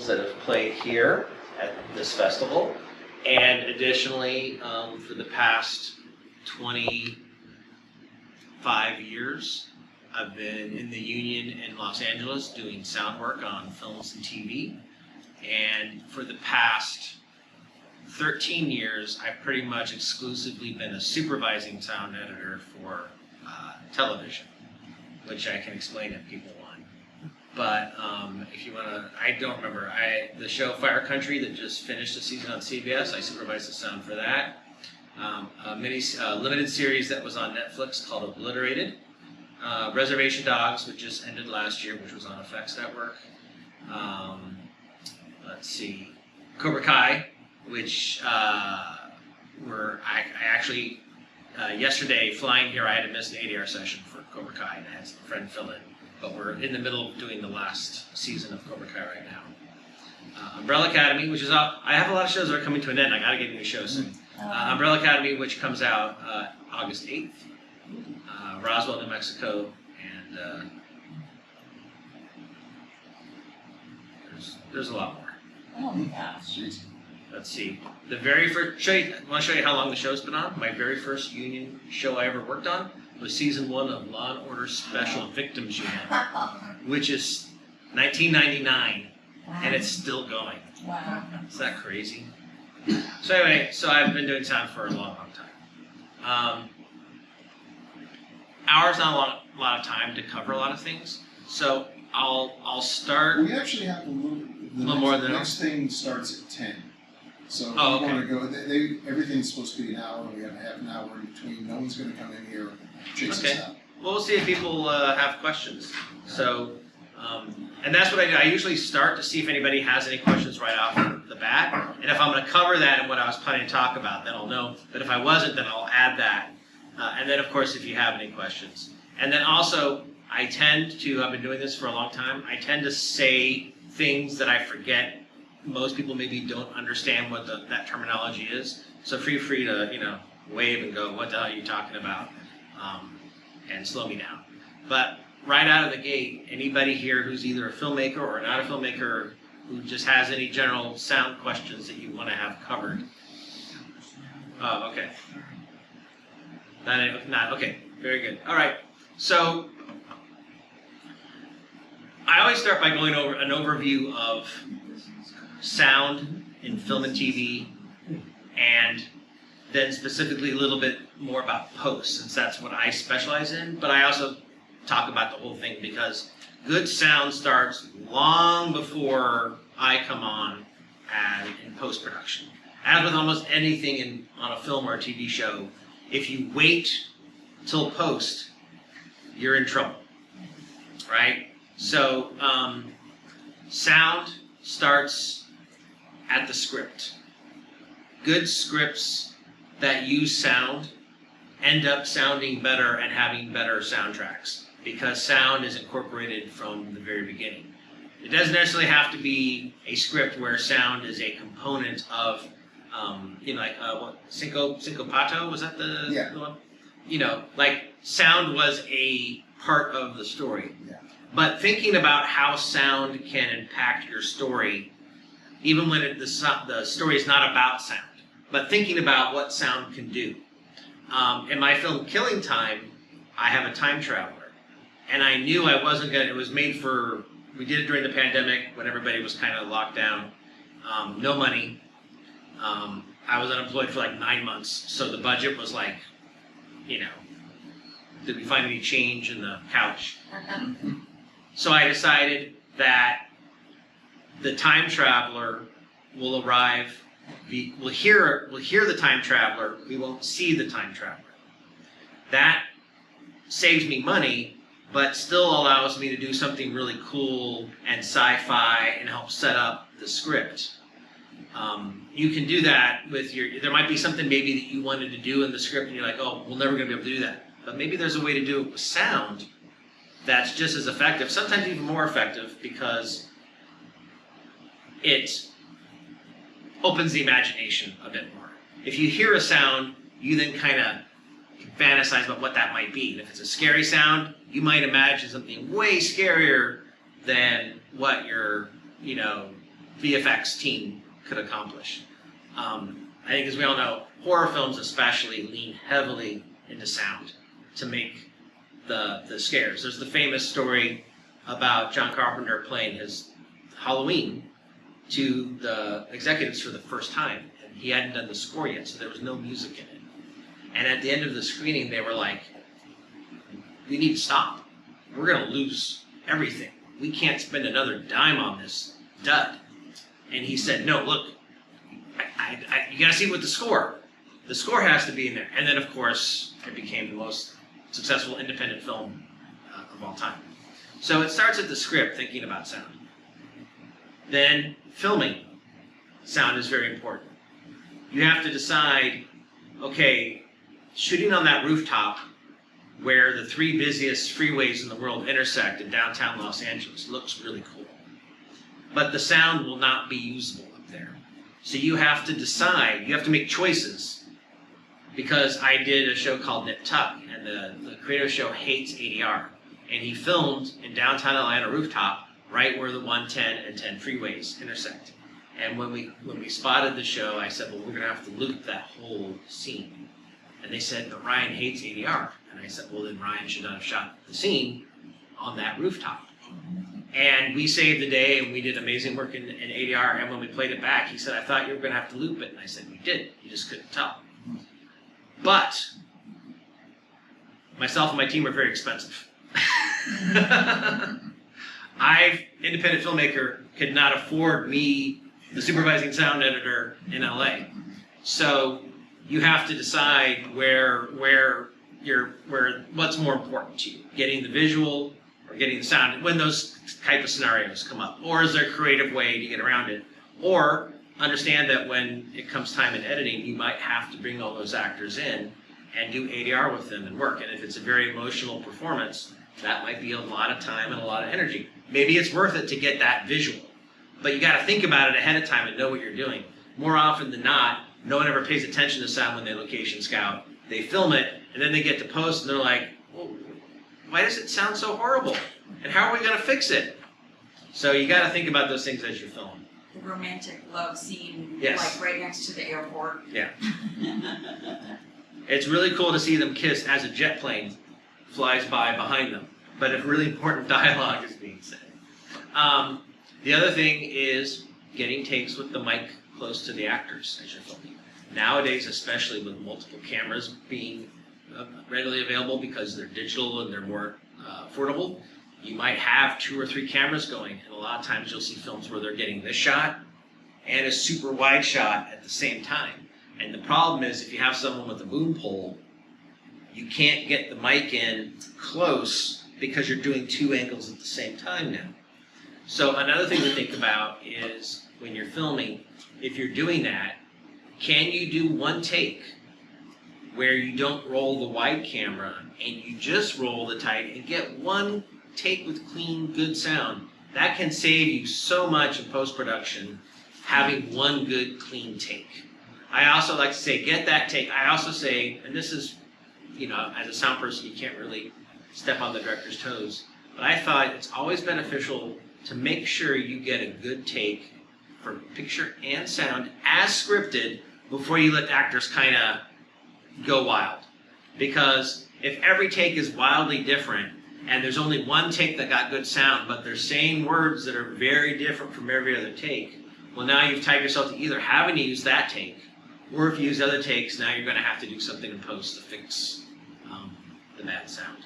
that have played here at this festival, and additionally, for the past 25 years, I've been in the union in Los Angeles doing sound work on films and TV, and for the past 13 years, I've pretty much exclusively been a supervising sound editor for television, which I can explain if people want. But if you want to, I don't remember. The show Fire Country that just finished a season on CBS, I supervised the sound for that. A limited series that was on Netflix called Obliterated. Reservation Dogs, which just ended last year, which was on FX Network. Let's see. Cobra Kai, which I actually, yesterday, flying here, I had to miss an 8-hour session for Cobra Kai, and I had some friend fill in. But we're in the middle of doing the last season of Cobra Kai right now. Umbrella Academy, which is out. I have a lot of shows that are coming to an end. I got to get a new show soon. Umbrella Academy, which comes out August 8th. Roswell, New Mexico, and there's a lot more. Oh my gosh. Let's see. The very first, I want to show you how long the show's been on. My very first union show I ever worked on was season 1 of Law & Order Special Victims Unit, which is 1999, and it's still going. Wow. Is that crazy? So anyway, I've been doing sound for a long, long time. Hours not a lot of time to cover a lot of things, so I'll start. We actually have to move. The next thing starts at 10. So if okay. we want to go, everything's supposed to be an hour, and we have half an hour in between. No one's going to come in here and chase us out. Well, we'll see if people have questions. So, and that's what I do. I usually start to see if anybody has any questions right off the bat. And if I'm going to cover that and what I was planning to talk about, then I'll know. But if I wasn't, then I'll add that. And then, of course, if you have any questions. And then also, I've been doing this for a long time, I tend to say things that I forget. Most people maybe don't understand what that terminology is. So feel free to, wave and go, what the hell are you talking about? And slow me down. But right out of the gate, anybody here who's either a filmmaker or not a filmmaker who just has any general sound questions that you want to have covered. Oh, okay. Okay, very good. All right, so I always start by going over an overview of sound in film and TV, and then specifically a little bit more about post, since that's what I specialize in. But I also talk about the whole thing because good sound starts long before I come on in post-production. As with almost anything on a film or a TV show, if you wait till post, you're in trouble, right? So sound starts at the script. Good scripts that use sound end up sounding better and having better soundtracks because sound is incorporated from the very beginning. It doesn't necessarily have to be a script where sound is a component of Cinco Pato, was that the one? Sound was a part of the story. Yeah. But thinking about how sound can impact your story, even when the story is not about sound, but thinking about what sound can do. In my film Killing Time, I have a time traveler. And I knew I wasn't going to, we did it during the pandemic when everybody was kind of locked down. No money. I was unemployed for like 9 months, so the budget was like, did we find any change in the couch? So I decided that the time traveler will arrive, we'll hear the time traveler, we won't see the time traveler. That saves me money, but still allows me to do something really cool and sci-fi and help set up the script. You can do that with there might be something maybe that you wanted to do in the script and you're like, oh, we're never going to be able to do that. But maybe there's a way to do it with sound that's just as effective, sometimes even more effective, because it opens the imagination a bit more. If you hear a sound, you then kind of fantasize about what that might be. And if it's a scary sound, you might imagine something way scarier than what you're, VFX team could accomplish. I think, as we all know, horror films especially lean heavily into sound to make the scares. There's the famous story about John Carpenter playing his Halloween to the executives for the first time, and he hadn't done the score yet, so there was no music in it. And at the end of the screening, they were like, "We need to stop. We're going to lose everything. We can't spend another dime on this dud." And he said, "No, look, you got to see it with the score. The score has to be in there." And then, of course, it became the most successful independent film of all time. So it starts at the script, thinking about sound. Then filming. Sound is very important. You have to decide, okay, shooting on that rooftop where the 3 busiest freeways in the world intersect in downtown Los Angeles looks really cool. But the sound will not be usable up there. So you have to decide, you have to make choices. Because I did a show called Nip Tuck, and the creator of the show hates ADR. And he filmed in downtown Atlanta rooftop right where the 110 and 10 freeways intersect. And when we spotted the show, I said, well, we're going to have to loop that whole scene. And they said, but Ryan hates ADR. And I said, well, then Ryan should not have shot the scene on that rooftop. And we saved the day, and we did amazing work in ADR. And when we played it back, he said, I thought you were going to have to loop it. And I said, we did. You just couldn't tell. But myself and my team are very expensive. Independent filmmaker, could not afford me, the supervising sound editor in LA. So you have to decide what's more important to you, getting the visual or getting the sound when those type of scenarios come up. Or is there a creative way to get around it? Or understand that when it comes time in editing, you might have to bring all those actors in and do ADR with them and work. And if it's a very emotional performance, that might be a lot of time and a lot of energy. Maybe it's worth it to get that visual. But you got to think about it ahead of time and know what you're doing. More often than not, no one ever pays attention to sound when they location scout. They film it, and then they get to post, and they're like, well, why does it sound so horrible? And how are we going to fix it? So you got to think about those things as you're filming. The romantic love scene, yes, like right next to the airport. Yeah. It's really cool to see them kiss as a jet plane flies by behind them. But if really important dialogue is being said. The other thing is getting takes with the mic close to the actors as you're filming. Nowadays, especially with multiple cameras being readily available because they're digital and they're more affordable, you might have 2 or 3 cameras going, and a lot of times you'll see films where they're getting this shot and a super wide shot at the same time. And the problem is if you have someone with a boom pole, you can't get the mic in close because you're doing 2 angles at the same time now. So another thing to think about is when you're filming, if you're doing that, can you do 1 take where you don't roll the wide camera and you just roll the tight and get 1 take with clean, good sound? That can save you so much in post-production, having 1 good, clean take. I also like to say, get that take. I also say, and this is, as a sound person, you can't really step on the director's toes, but I thought it's always beneficial to make sure you get a good take for picture and sound as scripted before you let the actors kind of go wild. Because if every take is wildly different and there's only 1 take that got good sound, but they're saying words that are very different from every other take, well, now you've tied yourself to either having to use that take, or if you use other takes, now you're going to have to do something in post to fix the bad sound.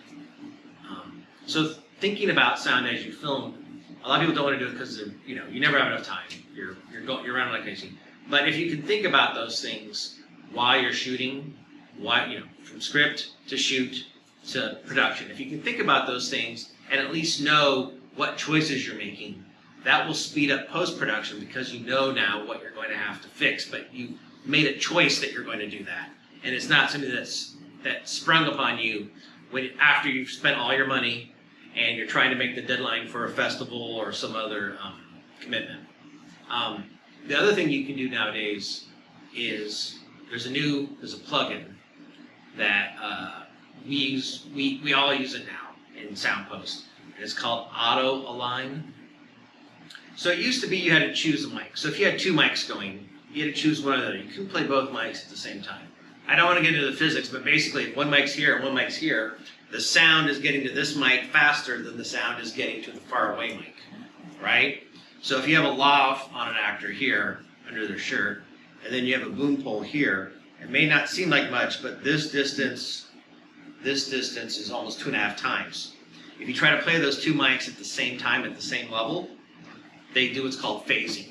So thinking about sound as you film, a lot of people don't want to do it because you never have enough time. You're running like crazy. But if you can think about those things while you're shooting, from script to shoot to production, if you can think about those things and at least know what choices you're making, that will speed up post-production because you know now what you're going to have to fix. But you made a choice that you're going to do that, and it's not something that's sprung upon you after you've spent all your money and you're trying to make the deadline for a festival or some other commitment. The other thing you can do nowadays is there's a plugin that we all use it now in sound post, and it's called Auto Align. So it used to be you had to choose a mic. So if you had two mics going, you had to choose one or the other. You couldn't play both mics at the same time. I don't want to get into the physics, but basically if one mic's here and one mic's here, the sound is getting to this mic faster than the sound is getting to the far away mic, right? So if you have a lav on an actor here under their shirt, and then you have a boom pole here, it may not seem like much, but this distance is almost 2.5 times. If you try to play those two mics at the same time at the same level, they do what's called phasing.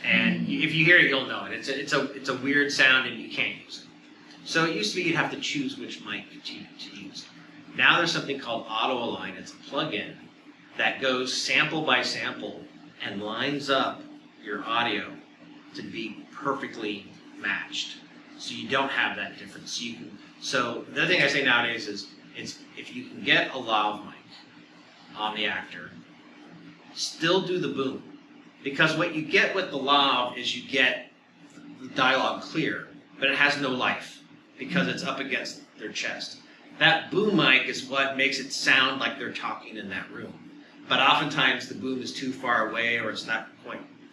And if you hear it, you'll know it. It's a weird sound and you can't use it. So it used to be you'd have to choose which mic to use. Now there's something called auto align. It's a plug-in that goes sample by sample and lines up your audio to be perfectly matched. So you don't have that difference. So the other thing I say nowadays is if you can get a lav mic on the actor, still do the boom. Because what you get with the lav is you get the dialogue clear, but it has no life because it's up against their chest. That boom mic is what makes it sound like they're talking in that room. But oftentimes the boom is too far away or it's not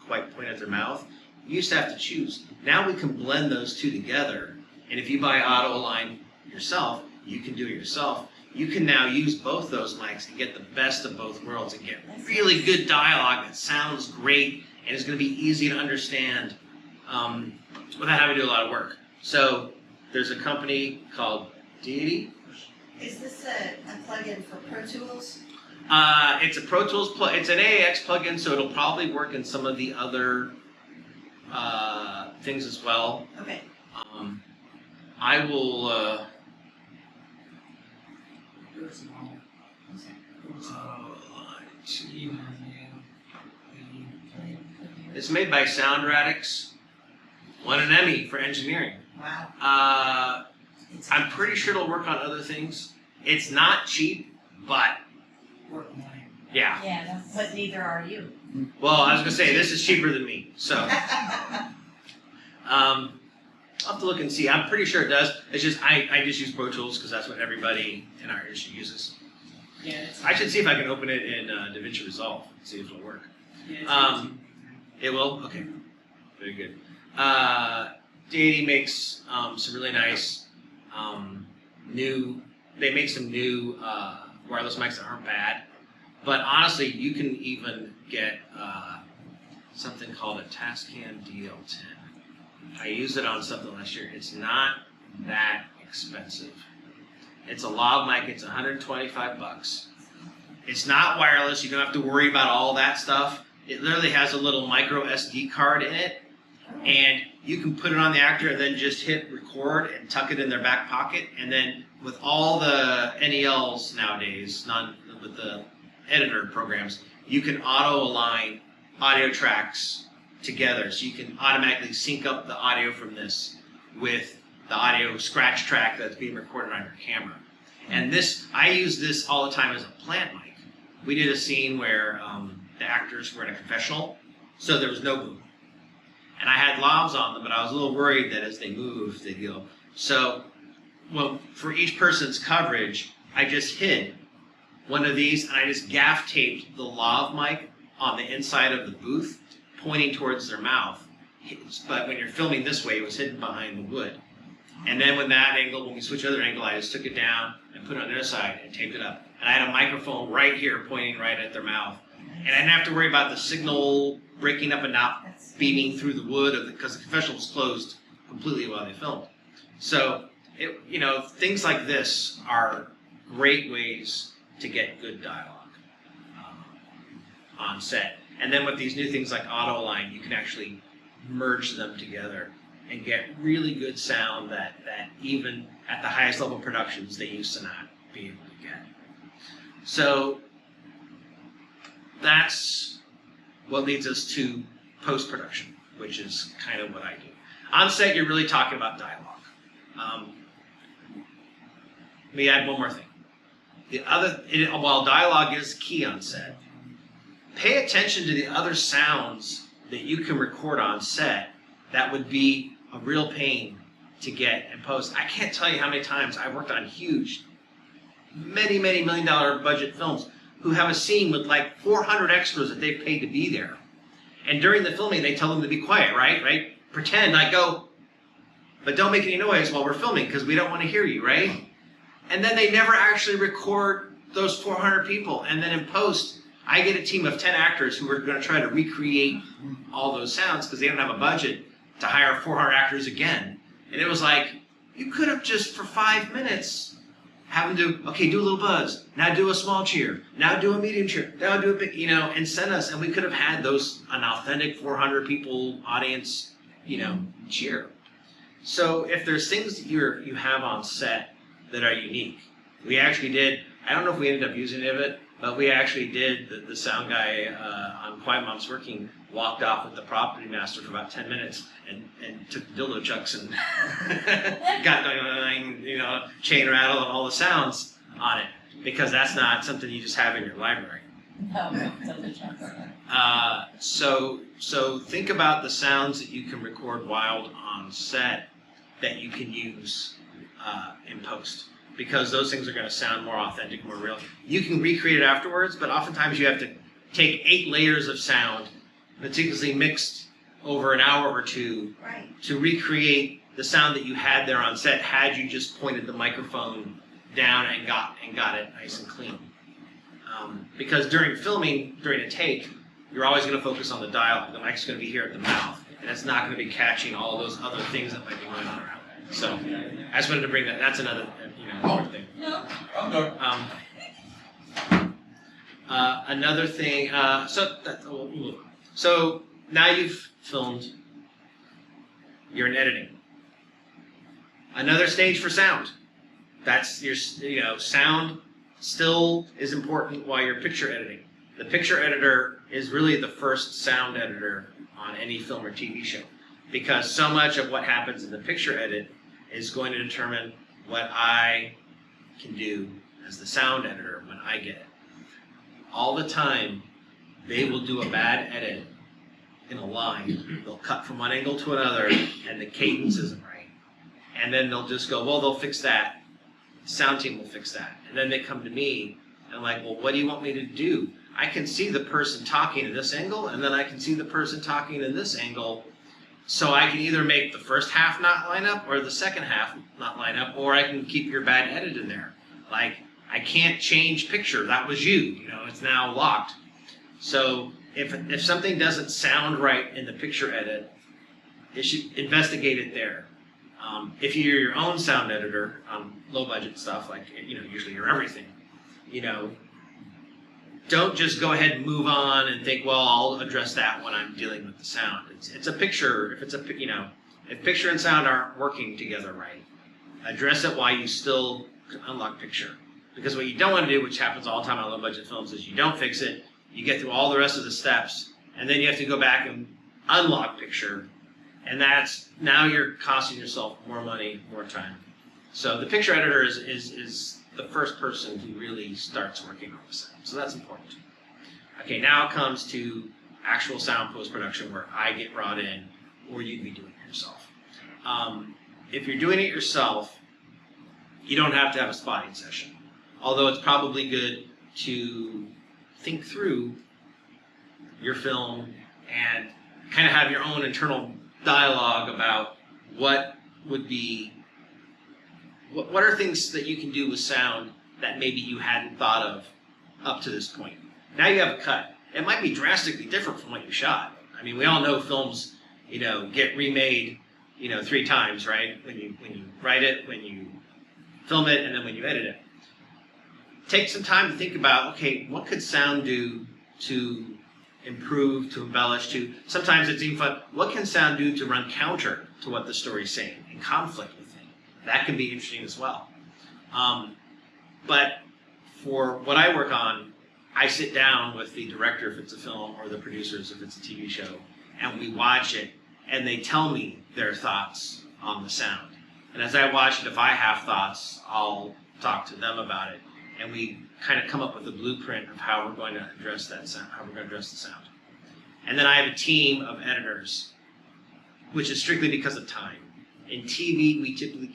quite pointed at their mouth. You used to have to choose. Now we can blend those two together. And if you buy auto align yourself, you can do it yourself. You can now use both those mics and get the best of both worlds and get really good dialogue that sounds great and is going to be easy to understand without having to do a lot of work. So there's a company called Deity. Is this a plug-in for Pro Tools? It's a Pro Tools it's an AAX plugin, so it'll probably work in some of the other things as well. Okay. I will. It's made by Sound Radix. Won an Emmy for engineering. Wow. I'm pretty sure it'll work on other things. It's not cheap, but yeah. Yeah, but neither are you. Well, I was gonna say this is cheaper than me, so I'll have to look and see. I'm pretty sure it does. It's just I just use Pro Tools because that's what everybody in our industry uses. Yeah, I should see if I can open it in DaVinci Resolve and see if it'll work. It will? Okay. Very good. Deity makes some really nice they make some new wireless mics that aren't bad. But honestly, you can even get something called a Tascam DL10. I used it on something last year. It's not that expensive. It's a lav mic. It's $125. It's not wireless. You don't have to worry about all that stuff. It literally has a little micro SD card in it, and you can put it on the actor and then just hit record and tuck it in their back pocket. And then with all the NELs nowadays, with the editor programs, you can auto align audio tracks together. So you can automatically sync up the audio from this with the audio scratch track that's being recorded on your camera. And this, I use this all the time as a plant mic. We did a scene where the actors were in a confessional, so there was no boom. And I had lavs on them, but I was a little worried that as they moved, they'd go. So, well, for each person's coverage, I just hid one of these, and I just gaff taped the lav mic on the inside of the booth, pointing towards their mouth. But when you're filming this way, it was hidden behind the wood. And then when we switched to the other angle, I just took it down and put it on the other side and taped it up. And I had a microphone right here pointing right at their mouth. And I didn't have to worry about the signal breaking up and not beaming through the wood because the confessional was closed completely while they filmed. So, things like this are great ways to get good dialogue on set. And then with these new things like auto align, you can actually merge them together and get really good sound that even at the highest level productions they used to not be able to get. So that's what leads us to post-production, which is kind of what I do. On set, you're really talking about dialogue. Let me add one more thing. While dialogue is key on set, pay attention to the other sounds that you can record on set that would be a real pain to get in post. I can't tell you how many times I've worked on huge, many $1 million budget films who have a scene with like 400 extras that they've paid to be there. And during the filming, they tell them to be quiet, right? Pretend like go, but don't make any noise while we're filming because we don't want to hear you, right? And then they never actually record those 400 people. And then in post, I get a team of 10 actors who are going to try to recreate all those sounds because they don't have a budget to hire 400 actors again. And it was like, you could have just for 5 minutes have them do, okay, do a little buzz, now do a small cheer, now do a medium cheer, now do a big, and send us, and we could have had an authentic 400 people audience, cheer. So if there's things that you have on set that are unique, we actually did, I don't know if we ended up using any of it, but we actually did, the sound guy on Quiet Moms Working walked off with the property master for about 10 minutes and took dildo chucks and got chain rattle and all the sounds on it, because that's not something you just have in your library. No, something So think about the sounds that you can record wild on set that you can use in post, because those things are going to sound more authentic, more real. You can recreate it afterwards, but oftentimes you have to take 8 layers of sound, meticulously mixed over an hour or two, Right. to recreate the sound that you had there on set had you just pointed the microphone down and got it nice and clean. Because during filming, during a take, you're always going to focus on the dialogue. The mic's going to be here at the mouth, and it's not going to be catching all those other things that might be going on around. So I just wanted to bring that. That's another important thing. No. Another thing. So now you've filmed. You're in editing. Another stage for sound. That's your sound still is important while you're picture editing. The picture editor is really the first sound editor on any film or TV show, because so much of what happens in the picture edit is going to determine what I can do as the sound editor when I get it. All the time, they will do a bad edit in a line. They'll cut from one angle to another, and the cadence isn't right. And then they'll just go, well, they'll fix that. The sound team will fix that. And then they come to me, and I'm like, well, what do you want me to do? I can see the person talking in this angle, and then I can see the person talking in this angle. So I can either make the first half not line up, or the second half not line up, or I can keep your bad edit in there. Like, I can't change picture. That was you. It's now locked. So if something doesn't sound right in the picture edit, you should investigate it there. If you're your own sound editor on low budget stuff, like usually you're everything, don't just go ahead and move on and think, well, I'll address that when I'm dealing with the sound. It's a picture. If picture and sound aren't working together right, address it while you still unlock picture. Because what you don't want to do, which happens all the time on low budget films, is you don't fix it, you get through all the rest of the steps, and then you have to go back and unlock picture, and now you're costing yourself more money, more time. So the picture editor is the first person who really starts working on the sound. So that's important. Okay, now it comes to actual sound post-production where I get brought in, or you'd be doing it yourself. If you're doing it yourself, you don't have to have a spotting session. Although it's probably good to think through your film and kind of have your own internal dialogue about what are things that you can do with sound that maybe you hadn't thought of up to this point. Now you have a cut. It might be drastically different from what you shot. I mean, we all know films, get remade, 3 times, right? When you write it, when you film it, and then when you edit it. Take some time to think about, okay, what could sound do to improve, to embellish, sometimes it's even fun, what can sound do to run counter to what the story's saying, in conflict with it? That can be interesting as well. But for what I work on, I sit down with the director if it's a film, or the producers if it's a TV show, and we watch it, and they tell me their thoughts on the sound. And as I watch it, if I have thoughts, I'll talk to them about it. And we kind of come up with a blueprint of how we're going to address that sound, how we're going to address the sound. And then I have a team of editors, which is strictly because of time. In TV, we typically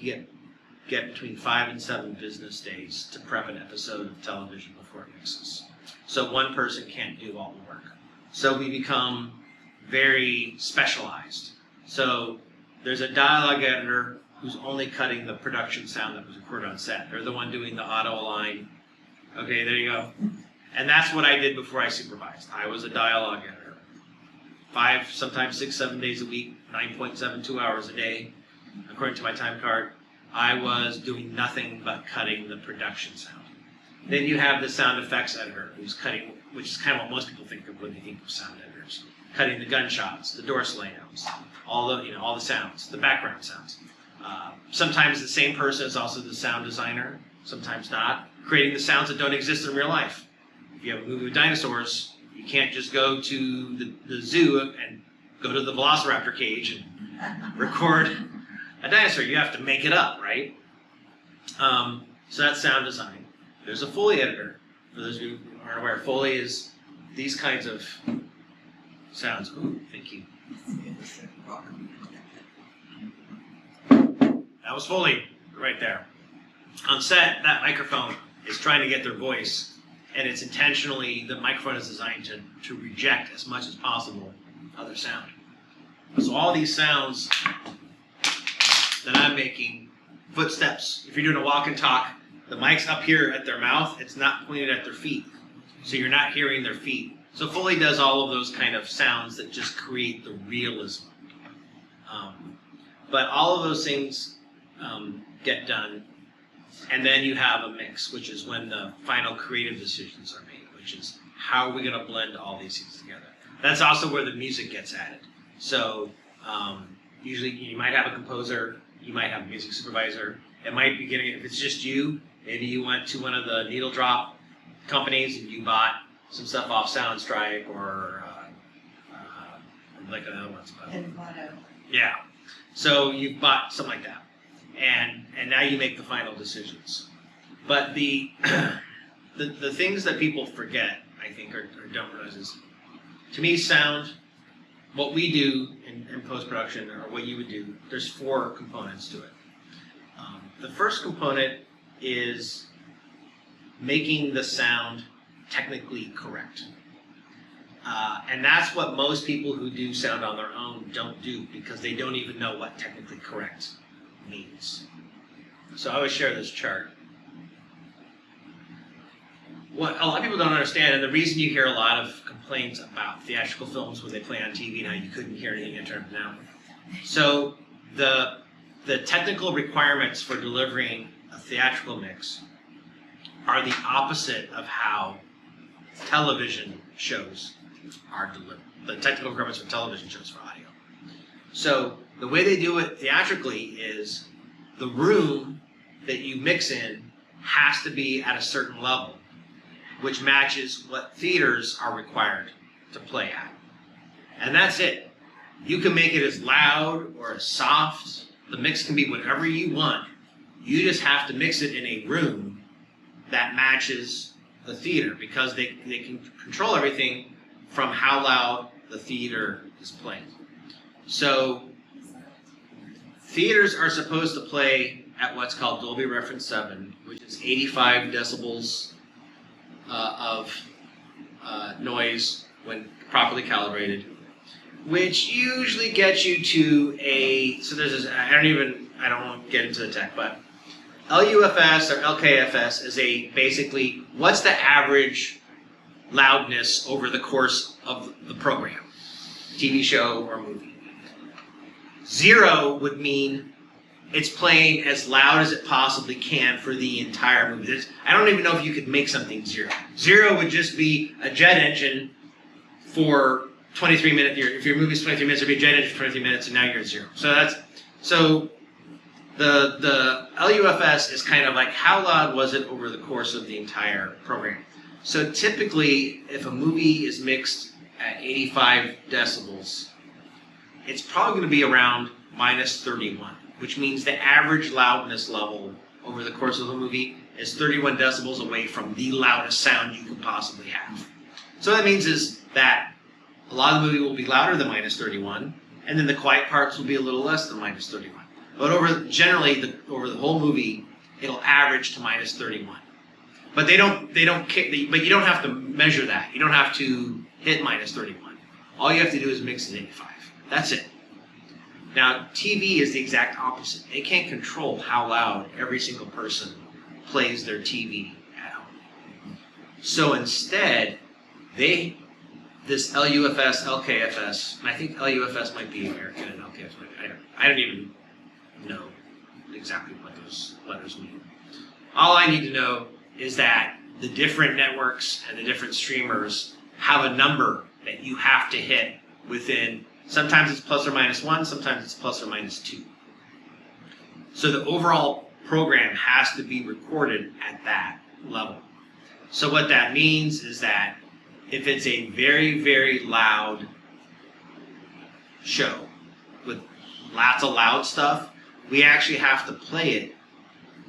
get between 5 and 7 business days to prep an episode of television before it mixes. So one person can't do all the work. So we become very specialized. So there's a dialogue editor who's only cutting the production sound that was recorded on set. They're the one doing the auto align. Okay, there you go. And that's what I did before I supervised. I was a dialogue editor. 5, sometimes 6, 7 days a week, 9.72 hours a day, according to my time card. I was doing nothing but cutting the production sound. Then you have the sound effects editor who's cutting, which is kind of what most people think of when they think of sound editors. Cutting the gunshots, the door slams, all the sounds, the background sounds. Sometimes the same person is also the sound designer, sometimes not, creating the sounds that don't exist in real life. If you have a movie with dinosaurs, you can't just go to the zoo and go to the velociraptor cage and record a dinosaur. You have to make it up, right? So that's sound design. There's a Foley editor. For those of you who aren't aware, Foley is these kinds of sounds. Ooh, thank you. That was Foley right there. On set, that microphone is trying to get their voice, and it's intentionally, the microphone is designed to reject as much as possible other sound. So all these sounds that I'm making, footsteps, if you're doing a walk and talk, the mic's up here at their mouth, it's not pointed at their feet. So you're not hearing their feet. So Foley does all of those kind of sounds that just create the realism. But all of those things get done. And then you have a mix, which is when the final creative decisions are made, which is how are we going to blend all these things together. That's also where the music gets added. So usually you might have a composer, you might have a music supervisor. It might be getting, if it's just you, maybe you went to one of the needle drop companies and you bought some stuff off Soundstripe or like another one's about. Yeah. So you bought something like that. And now you make the final decisions. But the things that people forget, I think, or don't realize is, to me, sound, what we do in post-production, or what you would do, there's 4 components to it. The first component is making the sound technically correct. And that's what most people who do sound on their own don't do, because they don't even know what technically correct means. So I always share this chart. What a lot of people don't understand, and the reason you hear a lot of complaints about theatrical films when they play on TV now, you couldn't hear anything in terms of now. So the technical requirements for delivering a theatrical mix are the opposite of how television shows are delivered. The technical requirements for television shows for audio. So the way they do it theatrically is the room that you mix in has to be at a certain level, which matches what theaters are required to play at. And that's it. You can make it as loud or as soft. The mix can be whatever you want. You just have to mix it in a room that matches the theater, because they can control everything from how loud the theater is playing. So theaters are supposed to play at what's called Dolby Reference 7, which is 85 decibels of noise when properly calibrated, which usually gets you to a, so there's this, I don't want to get into the tech, but LUFS or LKFS is basically what's the average loudness over the course of the program, TV show or movie. 0 would mean it's playing as loud as it possibly can for the entire movie. I don't even know if you could make something 0. 0 would just be a jet engine for 23 minutes. If your movie's 23 minutes, it'd be a jet engine for 23 minutes, and now you're at 0. So the LUFS is kind of like how loud was it over the course of the entire program. So typically, if a movie is mixed at 85 decibels, it's probably going to be around minus 31, which means the average loudness level over the course of the movie is 31 decibels away from the loudest sound you could possibly have. So what that means is that a lot of the movie will be louder than minus 31, and then the quiet parts will be a little less than minus 31. But over the whole movie, it'll average to minus 31. But you don't have to measure that. You don't have to hit minus 31. All you have to do is mix at 85. That's it. Now, TV is the exact opposite. They can't control how loud every single person plays their TV at home. So instead, this LUFS, LKFS, and I think LUFS might be American and LKFS might be, I don't even know exactly what those letters mean. All I need to know is that the different networks and the different streamers have a number that you have to hit within. Sometimes it's plus or minus 1, sometimes it's plus or minus 2. So the overall program has to be recorded at that level. So what that means is that if it's a very, very loud show with lots of loud stuff, we actually have to play it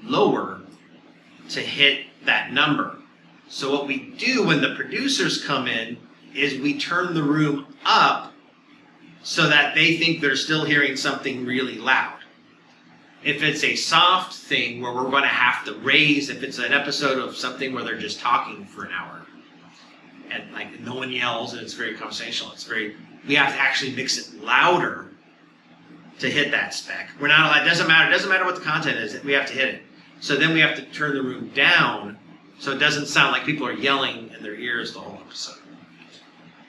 lower to hit that number. So what we do when the producers come in is we turn the room up so that they think they're still hearing something really loud. If it's a soft thing where we're going to have to raise, if it's an episode of something where they're just talking for an hour, and like no one yells and it's very conversational, we have to actually mix it louder to hit that spec. We're not allowed, it doesn't matter what the content is, we have to hit it. So then we have to turn the room down so it doesn't sound like people are yelling in their ears the whole episode.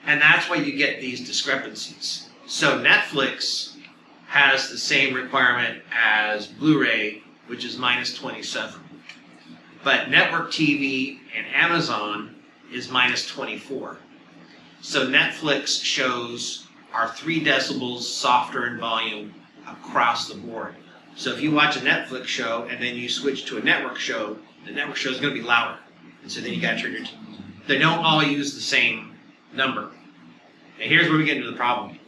And that's why you get these discrepancies. So Netflix has the same requirement as Blu-ray, which is minus 27. But network TV and Amazon is minus 24. So Netflix shows are 3 decibels softer in volume across the board. So if you watch a Netflix show and then you switch to a network show, the network show is going to be louder. And so then you got to turn your... They don't all use the same number. And here's where we get into the problem.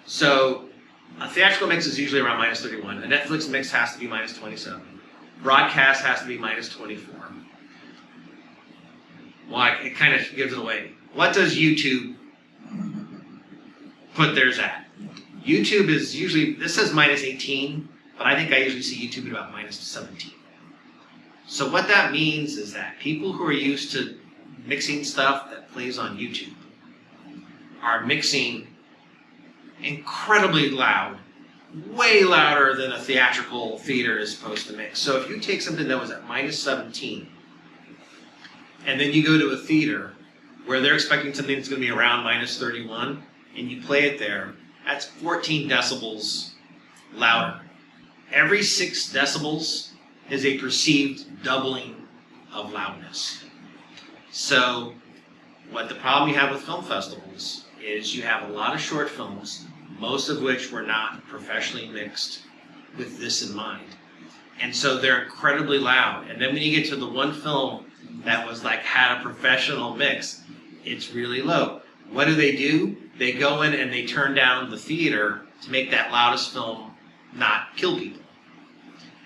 So a theatrical mix is usually around minus 31. A Netflix mix has to be minus 27. Broadcast has to be minus 24. Well, it kind of gives it away. What does YouTube put theirs at? YouTube is usually, this says minus 18, but I think I usually see YouTube at about minus 17. So what that means is that people who are used to mixing stuff that plays on YouTube are mixing incredibly loud, way louder than a theatrical theater is supposed to mix. So if you take something that was at minus 17, and then you go to a theater where they're expecting something that's going to be around minus 31, and you play it there, that's 14 decibels louder. Every 6 decibels is a perceived doubling of loudness. So what the problem you have with film festivals is you have a lot of short films, most of which were not professionally mixed with this in mind. And so they're incredibly loud. And then when you get to the one film that was like had a professional mix, it's really low. What do? They go in and they turn down the theater to make that loudest film not kill people.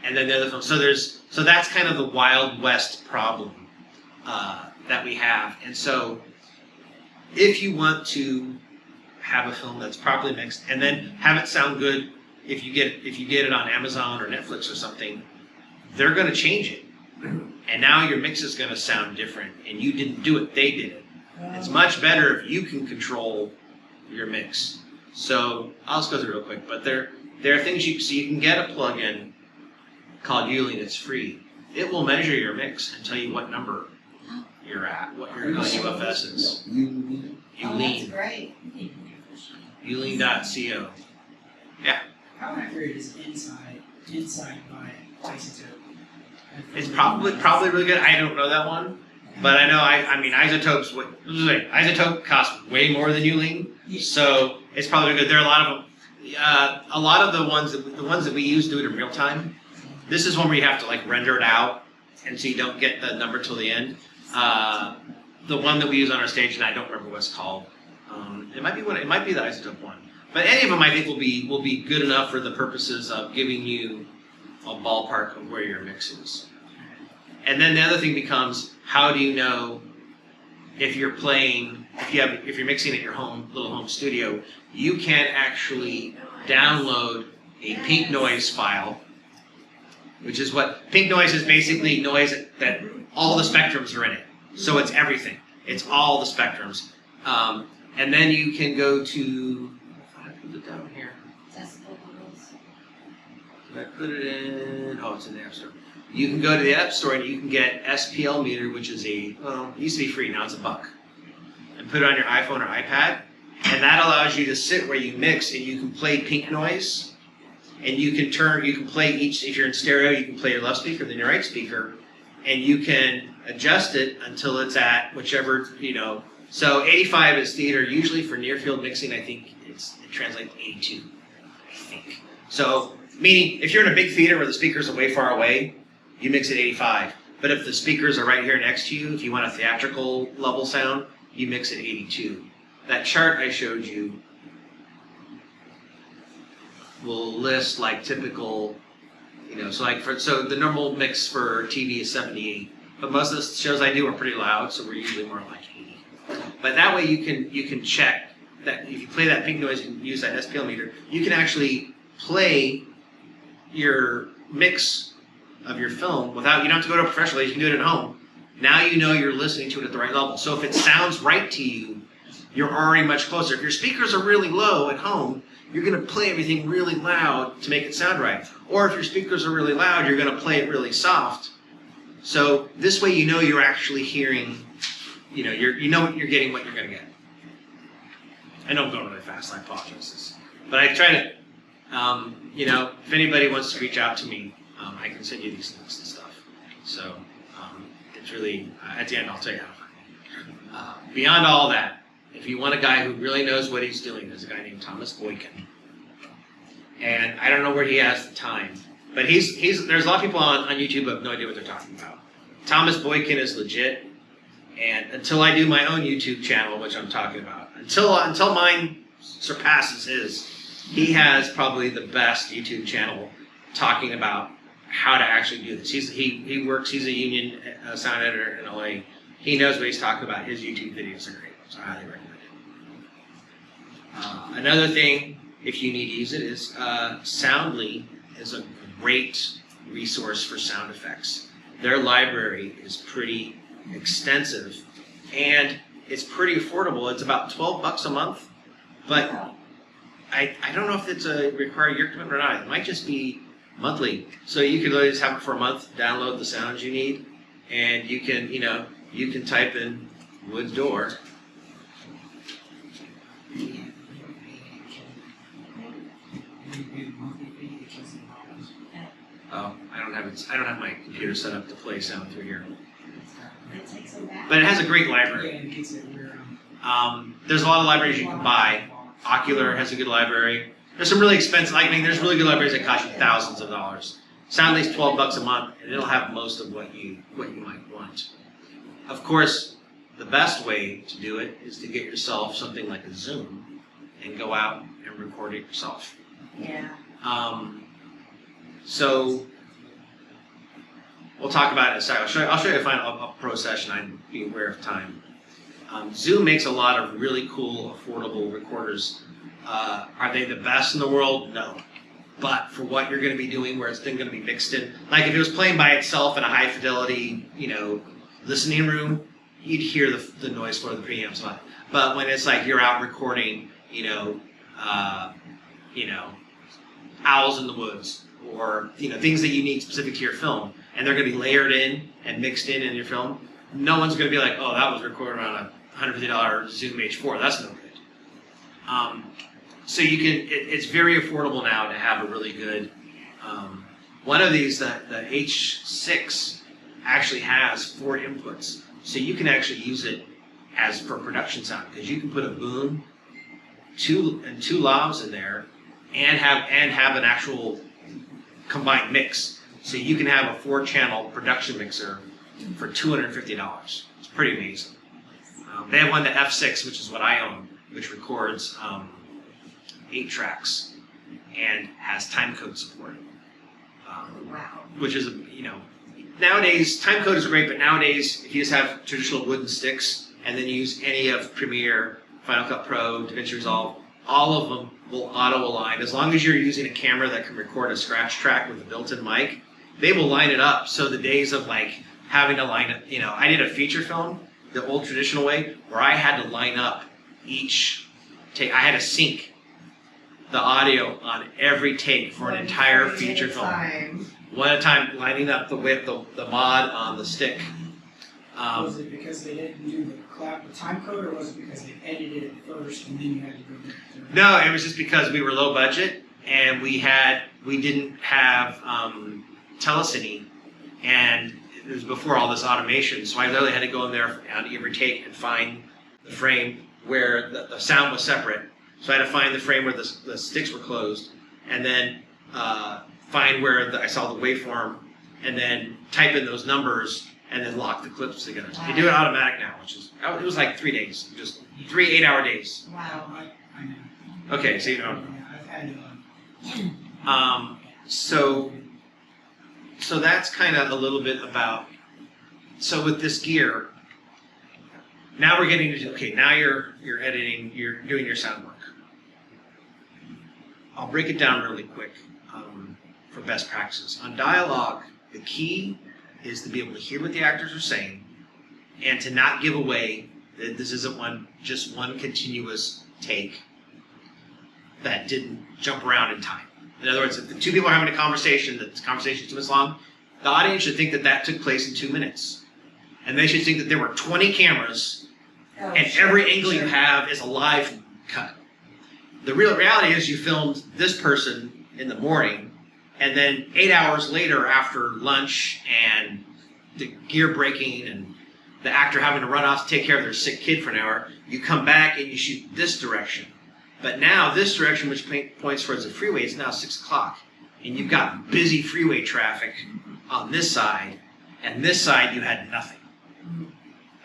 And then the other film. So that's kind of the Wild West problem that we have. And so if you want to have a film that's properly mixed and then have it sound good, if you get it on Amazon or Netflix or something, they're going to change it. And now your mix is going to sound different. And you didn't do it, they did it. It's much better if you can control your mix. So I'll just go through real quick. But there are things you can get a plugin called Uling. It's free. It will measure your mix and tell you what number you're at, what your UFS is. You Oh, that's great. Uling.co. Yeah. How accurate is inside by isotope? It's probably really good. I don't know that one. But I know, I mean, isotopes, isotope costs way more than Uling, so it's probably good. There are a lot of them. A lot of the ones that we use do it in real time. This is one where you have to like render it out, and so you don't get the number till the end. The one that we use on our station, I don't remember what it's called. It might be the isotope one. But any of them, I think, will be good enough for the purposes of giving you a ballpark of where your mix is. And then the other thing becomes, how do you know if you're mixing at your little home studio? You can actually download a pink noise file, which is what pink noise is, basically noise that all the spectrums are in it. So it's everything. It's all the spectrums. And then you can go to, I put it down here. Decibel levels. Did I put it in? Oh, it's in the App Store. You can go to the App Store and you can get SPL meter, which is it used to be free, now it's $1. And put it on your iPhone or iPad. And that allows you to sit where you mix and you can play pink noise. And you can play each, if you're in stereo, you can play your left speaker, then your right speaker. And you can adjust it until it's at whichever, So 85 is theater. Usually for near field mixing, I think it translates to 82, I think. So, meaning, if you're in a big theater where the speakers are way far away, you mix at 85. But if the speakers are right here next to you, if you want a theatrical level sound, you mix at 82. That chart I showed you will list like typical, so the normal mix for TV is 78. But most of the shows I do are pretty loud, so we're usually more like 80. But that way you can check that if you play that pink noise and use that SPL meter, you can actually play your mix of your film without, you don't have to go to a professional, you can do it at home. Now you know you're listening to it at the right level. So if it sounds right to you, you're already much closer. If your speakers are really low at home, you're going to play everything really loud to make it sound right. Or if your speakers are really loud, you're going to play it really soft. So this way you know you're actually hearing, you know what you're getting, what you're going to get. I know I'm going really fast, I apologize. But I try to, if anybody wants to reach out to me, I can send you these links and stuff. So it's really, at the end I'll tell you how to find it. Beyond all that, if you want a guy who really knows what he's doing, there's a guy named Thomas Boykin. And I don't know where he has the time, but there's a lot of people on YouTube who have no idea what they're talking about. Thomas Boykin is legit, and until I do my own YouTube channel, which I'm talking about, until mine surpasses his, he has probably the best YouTube channel talking about how to actually do this. He's a union sound editor in LA. He knows what he's talking about. His YouTube videos are great, so I highly recommend it. Another thing, if you need to use it, is Soundly is a great resource for sound effects. Their library is pretty extensive, and it's pretty affordable. It's about $12 a month, but I don't know if it's a required year commitment or not. It might just be monthly. So you can literally just have it for a month, download the sounds you need, and you can type in wood door. Oh, I don't have my computer set up to play sound through here. It takes them back. But it has a great library. There's a lot of libraries you can buy. Ocular has a good library. There's some really expensive, there's really good libraries that cost you thousands of dollars. Soundly's $12 a month, and it'll have most of what you might want. Of course, the best way to do it is to get yourself something like a Zoom and go out and record it yourself. Yeah. So we'll talk about it in a second. I'll show you a pro session. I'd be aware of time. Zoom makes a lot of really cool, affordable recorders. Are they the best in the world? No. But for what you're going to be doing, where it's then going to be mixed in, like if it was playing by itself in a high fidelity, listening room, you'd hear the noise floor of the preamps. But when it's like you're out recording, owls in the woods, or things that you need specific to your film, and they're going to be layered in and mixed in your film, no one's going to be like, oh, that was recorded on a $150 Zoom H4. That's no good. So it's very affordable now to have a really good, one of these, the H6 actually has 4 inputs. So you can actually use it as for production sound, because you can put a boom, two lavs in there, and have an actual combined mix. So you can have a 4-channel production mixer for $250. It's pretty amazing. They have one, the F6, which is what I own, which records 8 tracks and has timecode support. Wow. Which is, nowadays, timecode is great, but nowadays, if you just have traditional wooden sticks and then use any of Premiere, Final Cut Pro, DaVinci Resolve, all of them will auto-align. As long as you're using a camera that can record a scratch track with a built-in mic, they will line it up. So the days of having to line it, I did a feature film the old traditional way where I had to line up each take. I had to sync the audio on every take for an entire feature film. One at a time, lining up the mod on the stick. Was it because they didn't do the time code, or was it because they edited it first and then you had to go back? No, it was just because we were low budget and we didn't have telecine, and it was before all this automation. So I literally had to go in there on every take and find the frame where the sound was separate. So I had to find the frame where the sticks were closed, and then find where I saw the waveform, and then type in those numbers, and then lock the clips together. They do it automatic now, it was like 3 days, just 3 8-hour days. Wow. I know. Okay, so you know. I've had So that's kind of a little bit about. So with this gear, now we're getting to okay. Now you're editing, you're doing your sound work. I'll break it down really quick for best practices. On dialogue, the key is to be able to hear what the actors are saying and to not give away that this isn't just one continuous take that didn't jump around in time. In other words, if the two people are having a conversation, the conversation is 2 minutes long, the audience should think that took place in 2 minutes. And they should think that there were 20 cameras and every angle you have is a live cut. The real reality is you filmed this person in the morning, and then 8 hours later after lunch and the gear breaking and the actor having to run off to take care of their sick kid for an hour, you come back and you shoot this direction. But now this direction, which points towards the freeway, is now 6 o'clock. And you've got busy freeway traffic on this side, and this side you had nothing. And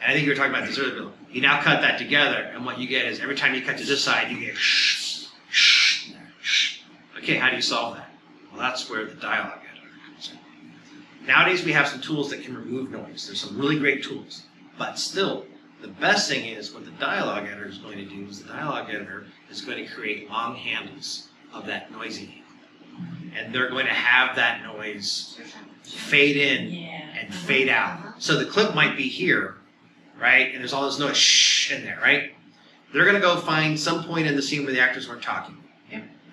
I think you were talking about this earlier, Bill. You now cut that together, and what you get is every time you cut to this side, you get shh, shh, shh. Okay, how do you solve that? Well, that's where the dialogue editor comes in. Nowadays, we have some tools that can remove noise. There's some really great tools. But still, the best thing is what the dialogue editor is going to do is the dialogue editor is going to create long handles of that noisy angle. And they're going to have that noise fade in and fade out. So the clip might be here, right? And there's all this noise shh in there, right? They're going to go find some point in the scene where the actors weren't talking.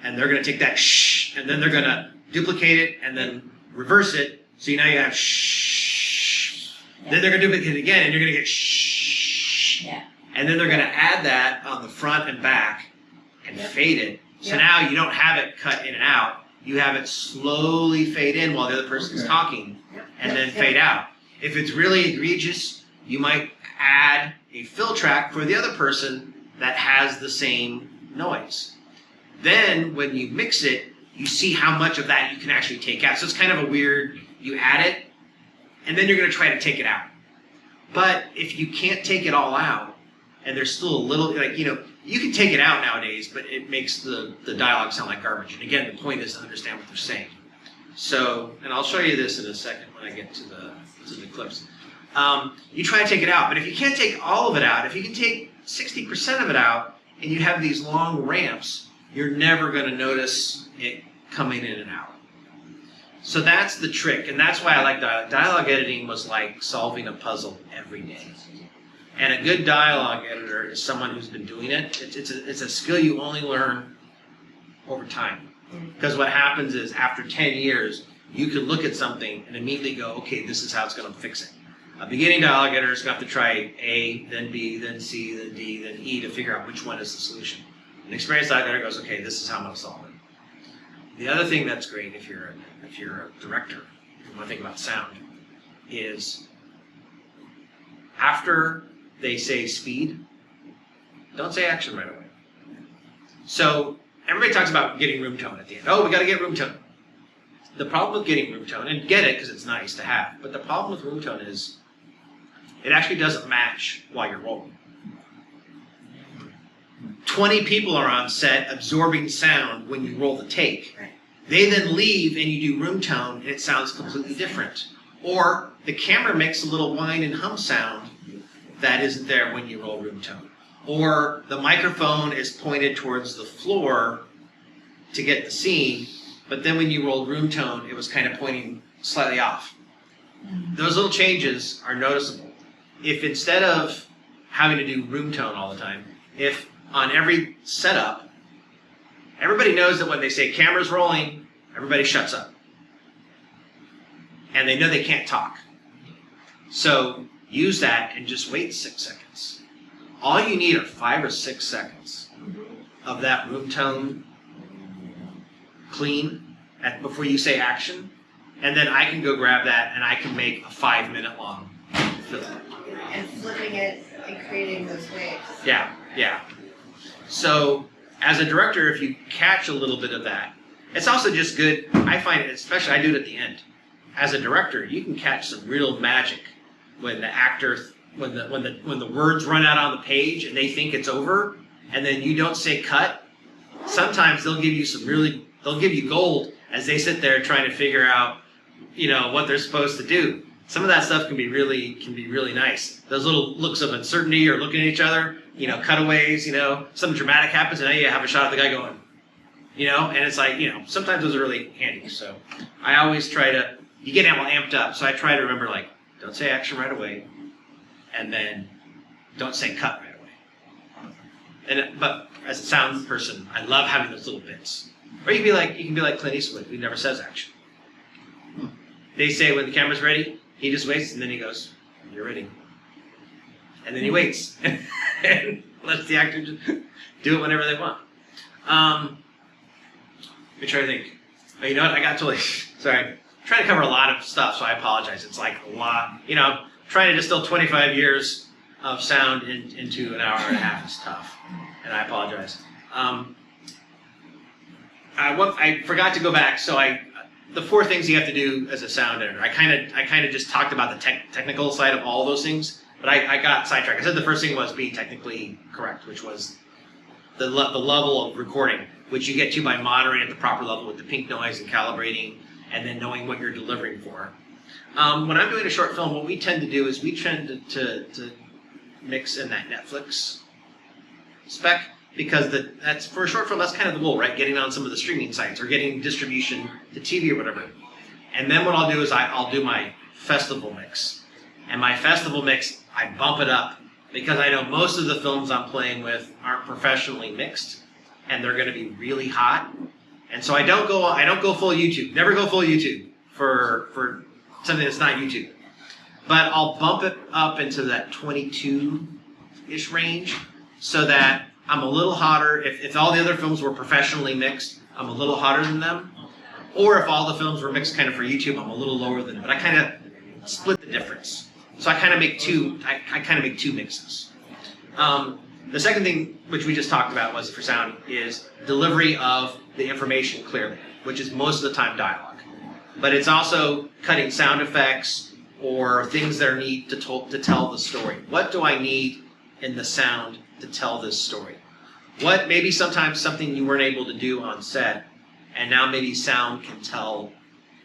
And they're going to take that shh, and then they're going to duplicate it and then reverse it. So now you have shh. Then they're going to duplicate it again, and you're going to get shh. And then they're going to add that on the front and back and fade it. So now you don't have it cut in and out. You have it slowly fade in while the other person's talking and then fade out. If it's really egregious, you might add a fill track for the other person that has the same noise. Then when you mix it, you see how much of that you can actually take out. So it's kind of a weird, you add it, and then you're going to try to take it out. But if you can't take it all out, and there's still a little, you can take it out nowadays, but it makes the dialogue sound like garbage. And again, the point is to understand what they're saying. So, and I'll show you this in a second when I get to the clips. You try to take it out, but if you can't take all of it out, if you can take 60% of it out, and you have these long ramps, you're never going to notice it coming in and out. So that's the trick, and that's why I like dialogue. Dialogue editing was like solving a puzzle every day. And a good dialogue editor is someone who's been doing it. It's a skill you only learn over time. Because what happens is after 10 years, you can look at something and immediately go, okay, this is how it's going to fix it. A beginning dialogue editor is going to have to try A, then B, then C, then D, then E to figure out which one is the solution. An experienced dialogue editor goes, okay, this is how I'm going to solve it. The other thing that's great if you're a director, if you want to think about sound, is after they say speed, don't say action right away. So everybody talks about getting room tone at the end. Oh, we got to get room tone. The problem with getting room tone, and get it because it's nice to have, but the problem with room tone is it actually doesn't match while you're rolling. 20 people are on set absorbing sound when you roll the take. They then leave and you do room tone and it sounds completely different. Or the camera makes a little whine and hum sound that isn't there when you roll room tone. Or the microphone is pointed towards the floor to get the scene, but then when you rolled room tone, it was kind of pointing slightly off. Those little changes are noticeable. If instead of having to do room tone all the time, if on every setup, everybody knows that when they say camera's rolling, everybody shuts up. And they know they can't talk. So use that and just wait 6 seconds. All you need are 5 or 6 seconds of that room tone clean before you say action. And then I can go grab that and I can make a 5-minute long film. And flipping it and creating those waves. Yeah, yeah. So as a director, if you catch a little bit of that, it's also just good. I find it, especially I do it at the end. As a director, you can catch some real magic when the actor, when the words run out on the page and they think it's over, and then you don't say cut. Sometimes they'll give you gold as they sit there trying to figure out, what they're supposed to do. Some of that stuff can be really nice. Those little looks of uncertainty or looking at each other, cutaways, something dramatic happens and now you have a shot of the guy going, and it's like, sometimes those are really handy. So I always try to, you get all amped up, so I try to remember, like, don't say action right away, and then don't say cut right away. But as a sound person, I love having those little bits. Or you can be like Clint Eastwood, who never says action. They say when the camera's ready, he just waits, and then he goes, "You're ready," and then he waits and lets the actor just do it whenever they want. Let me try to think. Oh, you know what? I got totally sorry. I'm trying to cover a lot of stuff, so I apologize. It's like a lot. Trying to distill 25 years of sound into an hour and a half is tough, and I apologize. I forgot to go back, so the 4 things you have to do as a sound editor. I kind of just talked about the technical side of all those things, but I got sidetracked. I said the first thing was being technically correct, which was the level of recording, which you get to by monitoring at the proper level with the pink noise and calibrating, and then knowing what you're delivering for. When I'm doing a short film, what we tend to do is we tend to mix in that Netflix spec, because that's for a short film, that's kind of the goal, right? Getting on some of the streaming sites or getting distribution to TV or whatever. And then what I'll do is I'll do my festival mix. And my festival mix, I bump it up because I know most of the films I'm playing with aren't professionally mixed and they're going to be really hot. And so I don't go full YouTube. Never go full YouTube for something that's not YouTube. But I'll bump it up into that 22-ish range so that I'm a little hotter. If all the other films were professionally mixed, I'm a little hotter than them. Or if all the films were mixed kind of for YouTube, I'm a little lower than them. But I kind of split the difference. So I kind of make two mixes. The second thing, which we just talked about, was for sound, is delivery of the information clearly, which is most of the time dialogue. But it's also cutting sound effects or things that are needed to tell the story. What do I need in the sound to tell this story? What maybe sometimes something you weren't able to do on set, and now maybe sound can tell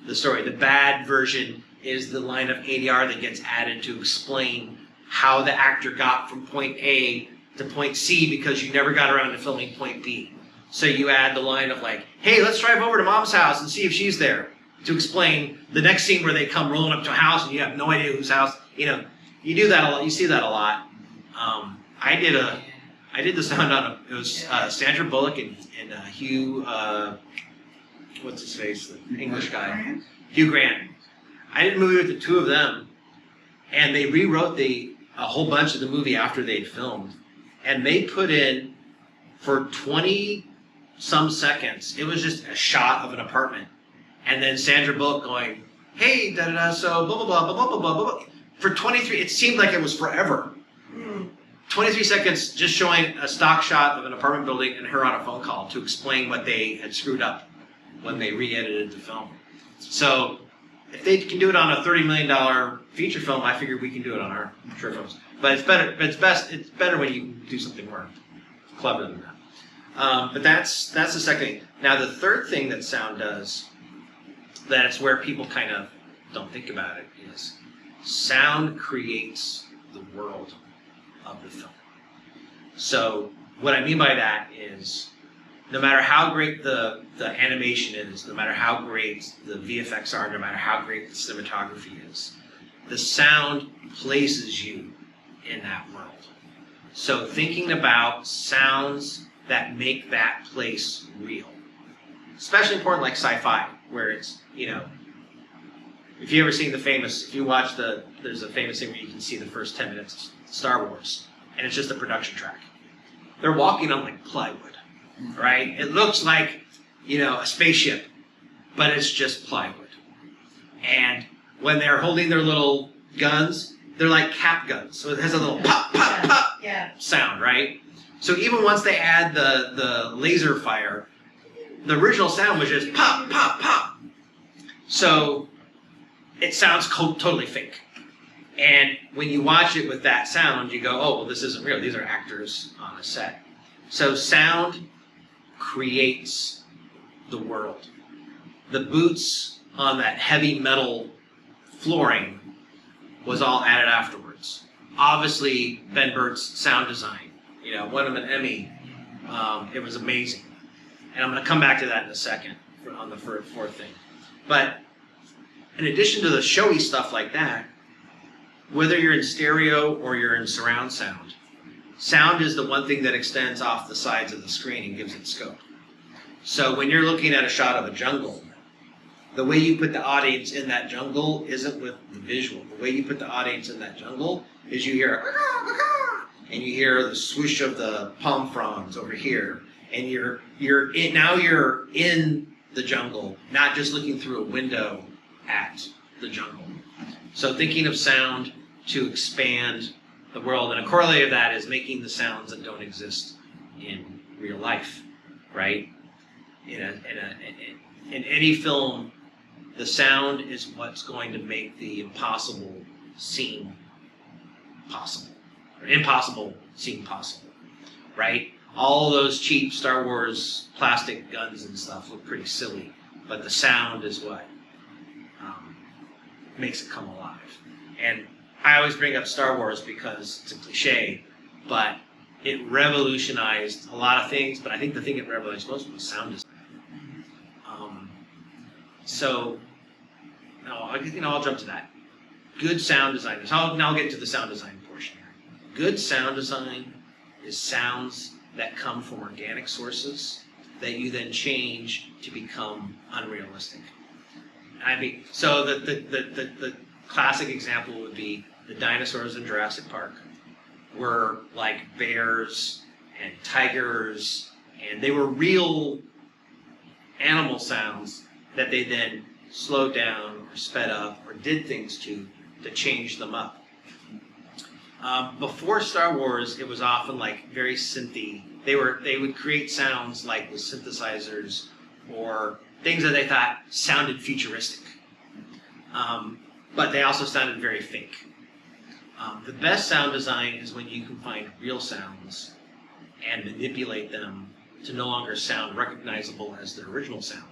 the story. The bad version is the line of ADR that gets added to explain how the actor got from point A to point C because you never got around to filming point B. So you add the line of like, hey, let's drive over to mom's house and see if she's there, to explain the next scene where they come rolling up to a house and you have no idea whose house. You do that a lot. You see that a lot. I did the sound on it was Sandra Bullock and Hugh, what's his face, the English guy, Hugh Grant. I did a movie with the two of them, and they rewrote a whole bunch of the movie after they'd filmed, and they put in, for 20-some seconds, it was just a shot of an apartment, and then Sandra Bullock going, hey, da-da-da, so blah, blah, blah, blah, blah, blah, blah, blah. For 23, it seemed like it was forever. 23 seconds just showing a stock shot of an apartment building and her on a phone call to explain what they had screwed up when they re-edited the film. So if they can do it on a $30 million feature film, I figure we can do it on our short films. But it's better. But it's better when you do something more clever than that. But that's the second thing. Now the third thing that sound does, that it's where people kind of don't think about it, is sound creates the world of the film. So what I mean by that is, no matter how great the animation is, no matter how great the VFX are, no matter how great the cinematography is, the sound places you in that world. So thinking about sounds that make that place real. Especially important like sci-fi, where it's, if you ever seen if you watch there's a famous thing where you can see the first 10 minutes of Star Wars, and it's just a production track. They're walking on like plywood, right? It looks like, a spaceship, but it's just plywood. And when they're holding their little guns, they're like cap guns. So it has a little pop, pop, pop sound, right? So even once they add the laser fire, the original sound was just pop, pop, pop. So it sounds totally fake. And when you watch it with that sound, you go, oh, well, this isn't real. These are actors on a set. So sound creates the world. The boots on that heavy metal flooring was all added afterwards. Obviously, Ben Burtt's sound design, won him an Emmy. It was amazing. And I'm going to come back to that in a second on the fourth thing. But in addition to the showy stuff like that, whether you're in stereo or you're in surround sound, sound is the one thing that extends off the sides of the screen and gives it scope. So when you're looking at a shot of a jungle, the way you put the audience in that jungle isn't with the visual. The way you put the audience in that jungle is you hear and you hear the swoosh of the palm fronds over here, and you're in the jungle, not just looking through a window at the jungle. So thinking of sound to expand the world, and a corollary of that is making the sounds that don't exist in real life, right? In any film, the sound is what's going to make the impossible seem possible, or impossible seem possible, right? All those cheap Star Wars plastic guns and stuff look pretty silly, but the sound is what makes it come alive. And I always bring up Star Wars because it's a cliche, but it revolutionized a lot of things, but I think the thing it revolutionized most was sound design. I'll jump to that. Good sound design. Now I'll get to the sound design portion here. Good sound design is sounds that come from organic sources that you then change to become unrealistic. So the classic example would be the dinosaurs in Jurassic Park were like bears and tigers, and they were real animal sounds that they then slowed down or sped up or did things to change them up. Before Star Wars, it was often like very synthy. They would create sounds like with synthesizers or things that they thought sounded futuristic. But they also sounded very fake. The best sound design is when you can find real sounds and manipulate them to no longer sound recognizable as their original sound.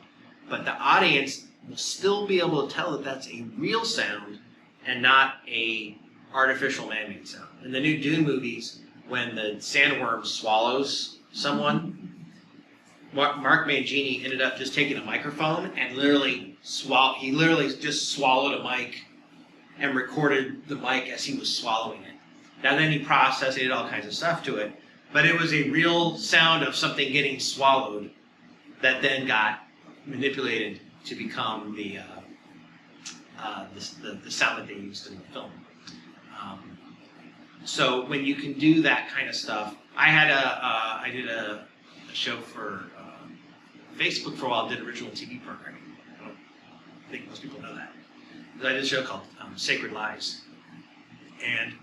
But the audience will still be able to tell that that's a real sound and not a artificial man-made sound. In the new Dune movies, when the sandworm swallows someone, Mark Mangini ended up just taking a microphone and literally just swallowed a mic and recorded the mic as he was swallowing it. Now then he processed, he did all kinds of stuff to it, but it was a real sound of something getting swallowed that then got manipulated to become the sound that they used in the film. So when you can do that kind of stuff, I did a show for Facebook for a while, did original TV programming. I don't think most people know that. I did a show called Sacred Lies. And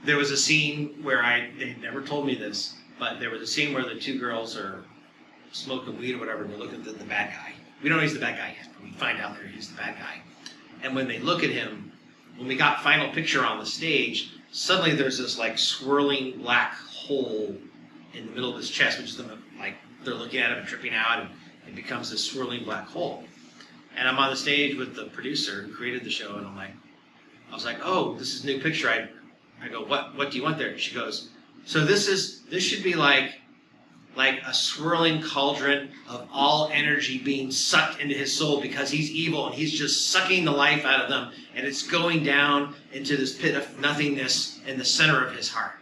there was a scene where they never told me this, but there was a scene where the two girls are smoking weed or whatever, and they look at the bad guy. We don't know he's the bad guy yet, but we find out that he's the bad guy. And when they look at him, when we got final picture on the stage, suddenly there's this like swirling black hole in the middle of his chest, which is like they're looking at him and tripping out, and it becomes this swirling black hole. And I'm on the stage with the producer who created the show, and I was like, oh, this is a new picture. I go, what do you want there? She goes, so this should be like a swirling cauldron of all energy being sucked into his soul because he's evil and he's just sucking the life out of them, and it's going down into this pit of nothingness in the center of his heart.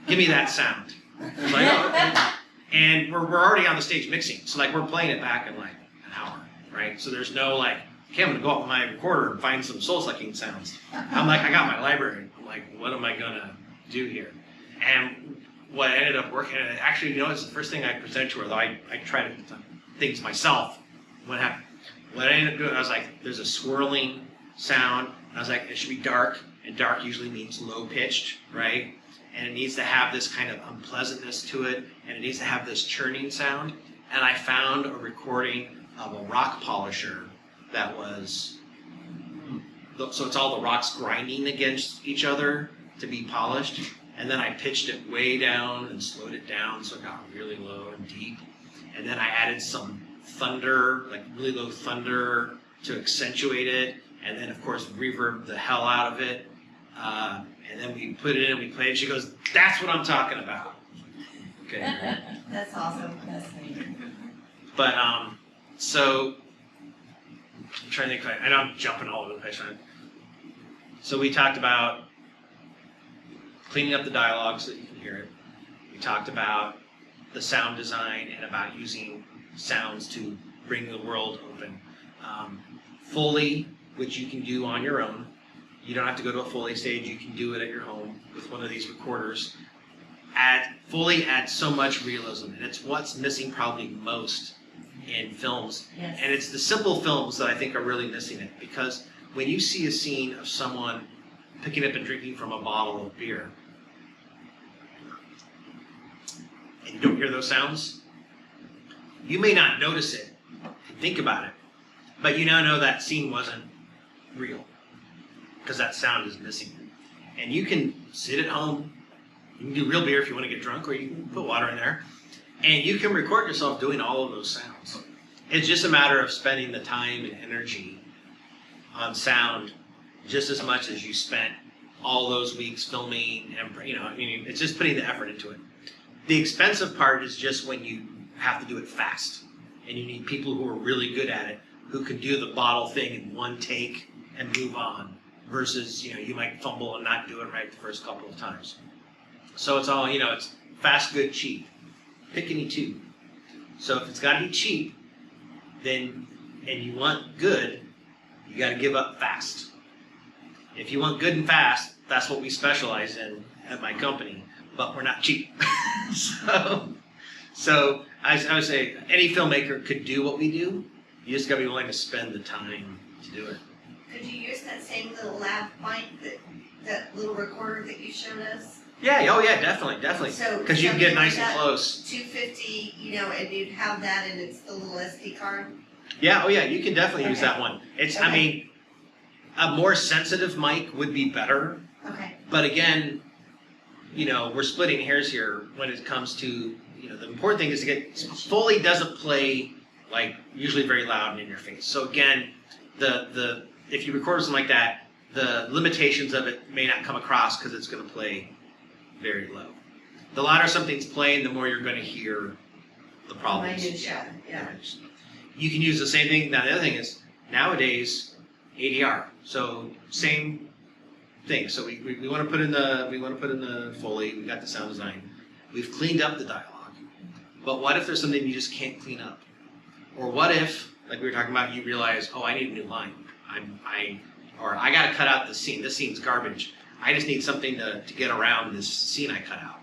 Give me that sound. It's like, oh, and we're already on the stage mixing, so like we're playing it back in like an hour, right? So there's no like, okay, I'm gonna go up with my recorder and find some soul sucking sounds. I'm like, I got my library. I'm like, what am I gonna do here? And what ended up working, and actually, you know, it's the first thing I presented to her, though I tried things myself. What happened? What I ended up doing, I was like, there's a swirling sound. I was like, it should be dark, and dark usually means low pitched, right? And it needs to have this kind of unpleasantness to it, and it needs to have this churning sound. And I found a recording of a rock polisher that was, so it's all the rocks grinding against each other to be polished. And then I pitched it way down and slowed it down so it got really low and deep. And then I added some thunder, like really low thunder to accentuate it. And then, of course, reverb the hell out of it. And then we put it in and we played. She goes, that's what I'm talking about. Okay. That's awesome. That's neat. But, so, I'm trying to think, I know I'm jumping all over the place, right? So we talked about cleaning up the dialogue so that you can hear it. We talked about the sound design and about using sounds to bring the world open. Foley, which you can do on your own. You don't have to go to a Foley stage. You can do it at your home with one of these recorders. Foley adds so much realism, and it's what's missing probably most in films. Yes. And it's the simple films that I think are really missing it, because when you see a scene of someone picking up and drinking from a bottle of beer, and you don't hear those sounds, you may not notice it and think about it, but you now know that scene wasn't real, because that sound is missing. And you can sit at home, you can do real beer if you want to get drunk, or you can put water in there, and you can record yourself doing all of those sounds. It's just a matter of spending the time and energy on sound just as much as you spent all those weeks filming, and it's just putting the effort into it. The expensive part is just when you have to do it fast, and you need people who are really good at it, who can do the bottle thing in one take and move on, versus you might fumble and not do it right the first couple of times. So it's all it's fast, good, cheap. Pick any two. So if it's got to be cheap, then and you want good, you got to give up fast. If you want good and fast, that's what we specialize in at my company, but we're not cheap. So I would say any filmmaker could do what we do. You just got to be willing to spend the time to do it. Could you use that same little lav mic, that little recorder that you showed us? Yeah, oh yeah, definitely. So Because you can get nice and that close. 250, and you'd have that, and it's the little SD card. Yeah, oh yeah, you can definitely use Okay. that one. It's, Okay. a more sensitive mic would be better. Okay. But again, we're splitting hairs here when it comes to, the important thing is to get, Foley doesn't play like usually very loud and in your face. So again, if you record something like that, the limitations of it may not come across because it's going to play very low. The louder something's playing, the more you're going to hear the problems. Minutia, yeah. You can use the same thing. Now the other thing is, nowadays, ADR. So same thing. So we want to put in the Foley. We got the sound design. We've cleaned up the dialogue. But what if there's something you just can't clean up? Or what if, like we were talking about, you realize, oh, I need a new line. Or I got to cut out this scene. This scene's garbage. I just need something to get around this scene I cut out.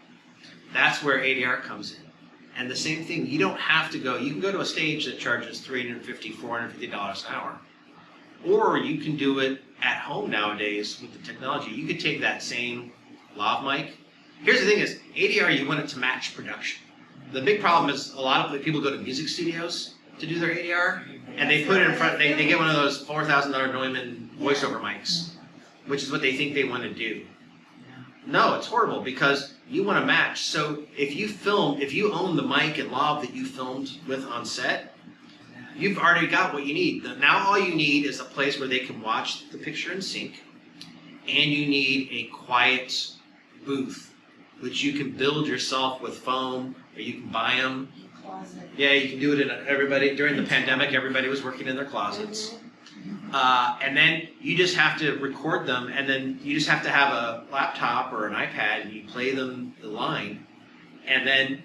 That's where ADR comes in. And the same thing, you don't have to go. You can go to a stage that charges $350, $450 an hour. Or you can do it at home nowadays with the technology. You could take that same lav mic. Here's the thing is, ADR, you want it to match production. The big problem is a lot of people go to music studios to do their ADR, and they put it in front, they get one of those $4,000 Neumann voiceover mics, which is what they think they want to do. No, it's horrible because you want to match. So if you own the mic and lav that you filmed with on set, you've already got what you need. Now all you need is a place where they can watch the picture in sync, and you need a quiet booth, which you can build yourself with foam, or you can buy them. Closet. Yeah, you can do it in everybody. During the pandemic, everybody was working in their closets. And then you just have to record them, and then you just have to have a laptop or an iPad, and you play them the line. And then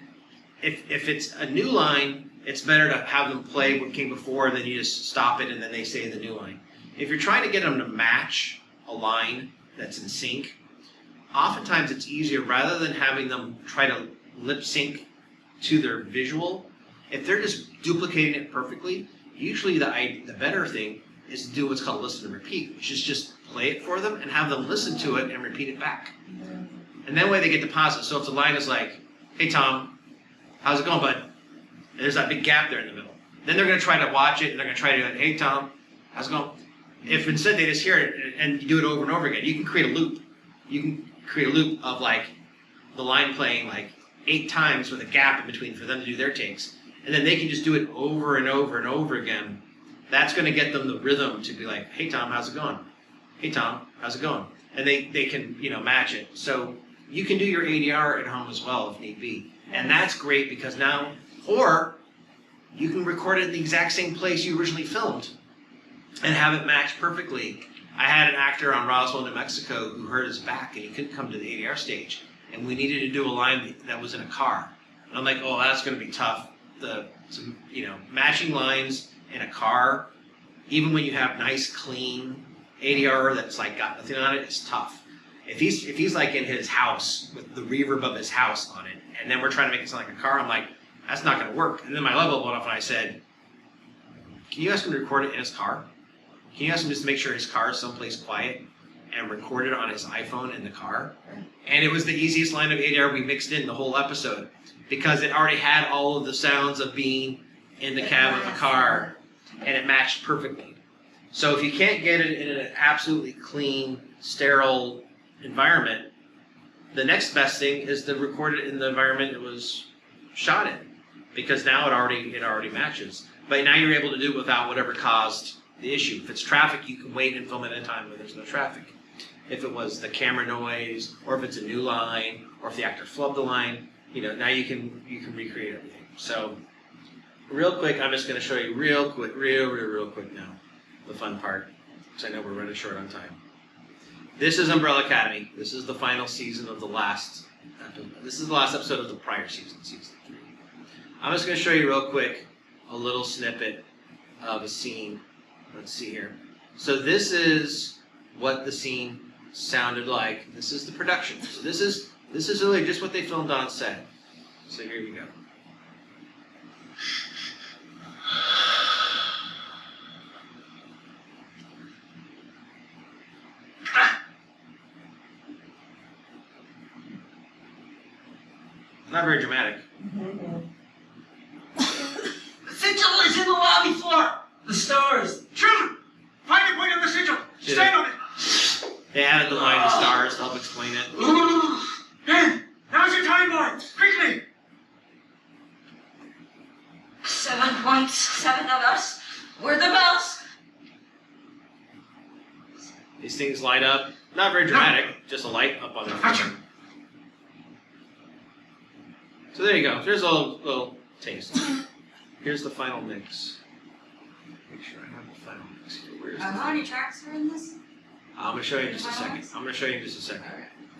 if it's a new line, it's better to have them play what came before, and then you just stop it, and then they say the new line. If you're trying to get them to match a line that's in sync, oftentimes it's easier, rather than having them try to lip sync to their visual, if they're just duplicating it perfectly, usually the better thing is to do what's called listen and repeat, which is just play it for them and have them listen to it and repeat it back. And that way they get the positive. So if the line is like, hey Tom, how's it going, bud? And there's that big gap there in the middle. Then they're going to try to watch it, and they're going to try to do it, hey Tom, how's it going? If instead they just hear it and you do it over and over again, you can create a loop. You can create a loop of like the line playing like 8 times with a gap in between for them to do their takes. And then they can just do it over and over and over again. That's going to get them the rhythm to be like, hey Tom, how's it going? Hey Tom, how's it going? And they can, match it. So you can do your ADR at home as well if need be. And that's great because now, or you can record it in the exact same place you originally filmed and have it match perfectly. I had an actor on Roswell, New Mexico who hurt his back and he couldn't come to the ADR stage. And we needed to do a line that was in a car. And I'm like, oh, that's going to be tough. Matching lines in a car, even when you have nice, clean ADR that's like got nothing on it, is tough. If he's like in his house with the reverb of his house on it, and then we're trying to make it sound like a car, I'm like, that's not going to work. And then my level went up and I said, can you ask him to record it in his car? Can you ask him just to make sure his car is someplace quiet and record it on his iPhone in the car? And it was the easiest line of ADR we mixed in the whole episode because it already had all of the sounds of being in the cab of the car, and it matched perfectly. So if you can't get it in an absolutely clean, sterile environment, the next best thing is to record it in the environment it was shot in, because now it already matches. But now you're able to do it without whatever caused the issue. If it's traffic, you can wait and film it at a time when there's no traffic. If it was the camera noise, or if it's a new line, or if the actor flubbed the line, now you can recreate everything. So real quick, I'm just going to show you real quick now, the fun part, because I know we're running short on time. This is Umbrella Academy. This is the final season of the last episode. This is the last episode of the prior season, season 3. I'm just going to show you real quick a little snippet of a scene. Let's see here. So this is what the scene sounded like. This is the production. So this is really just what they filmed on set. So here we go. Not very dramatic. The sigil is in the lobby floor. The stars. Children, find a point on the sigil. Stand on it. They added the line "the stars" to help explain it. Hey, now's your time, boy. Quickly. 7.7 of us. We're the bells. These things light up. Not very dramatic, just a light up on the front. So there you go. There's a little taste. Here's the final mix. Make sure I have the final mix here. Where is it? How many tracks are in this? I'm going to show you in just a second.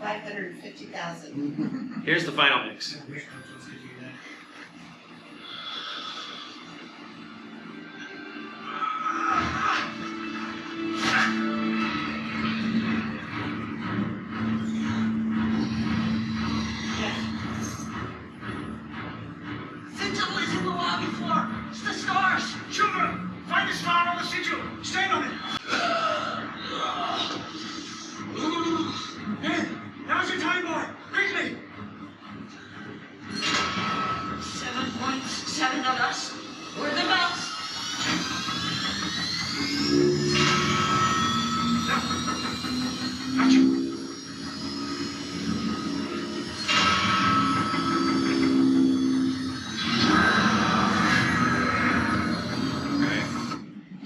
550,000. Here's the final mix. I wish Hurricanes could do that. Sigil is in the lobby floor. It's the stars. Children, find a star on the sigil. Stand on it. Hey, now's your time, boy. Quickly. 7.7 of us. We're the bells. Gotcha.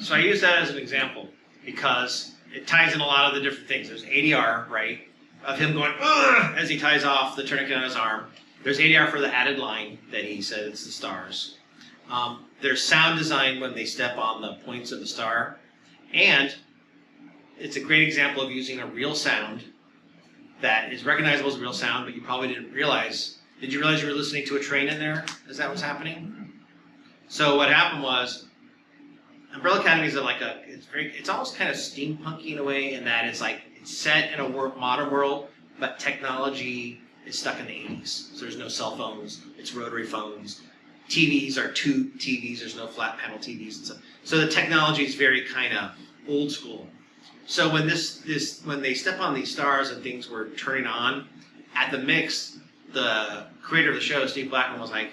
So I use that as an example because it ties in a lot of the different things. There's ADR, right, of him going, ugh, as he ties off the tourniquet on his arm. There's ADR for the added line that he said it's the stars. There's sound design when they step on the points of the star. And it's a great example of using a real sound that is recognizable as a real sound, but you probably didn't realize. Did you realize you were listening to a train in there? Is that what's happening? So what happened was, Umbrella Academy is it's almost kind of steampunky in a way, in that it's set in a modern world, but technology is stuck in the 80s. So there's no cell phones, it's rotary phones. TVs are tube TVs, there's no flat panel TVs and stuff. So the technology is very kind of old school. So when when they step on these stars and things were turning on, at the mix, the creator of the show, Steve Blackman, was like,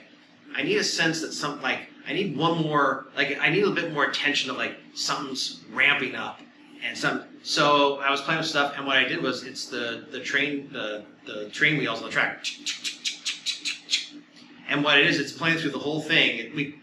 I need a sense that I need one more, I need a little bit more attention of something's ramping up. And so I was playing with stuff, and what I did was, it's the train wheels on the track. And what it is, it's playing through the whole thing.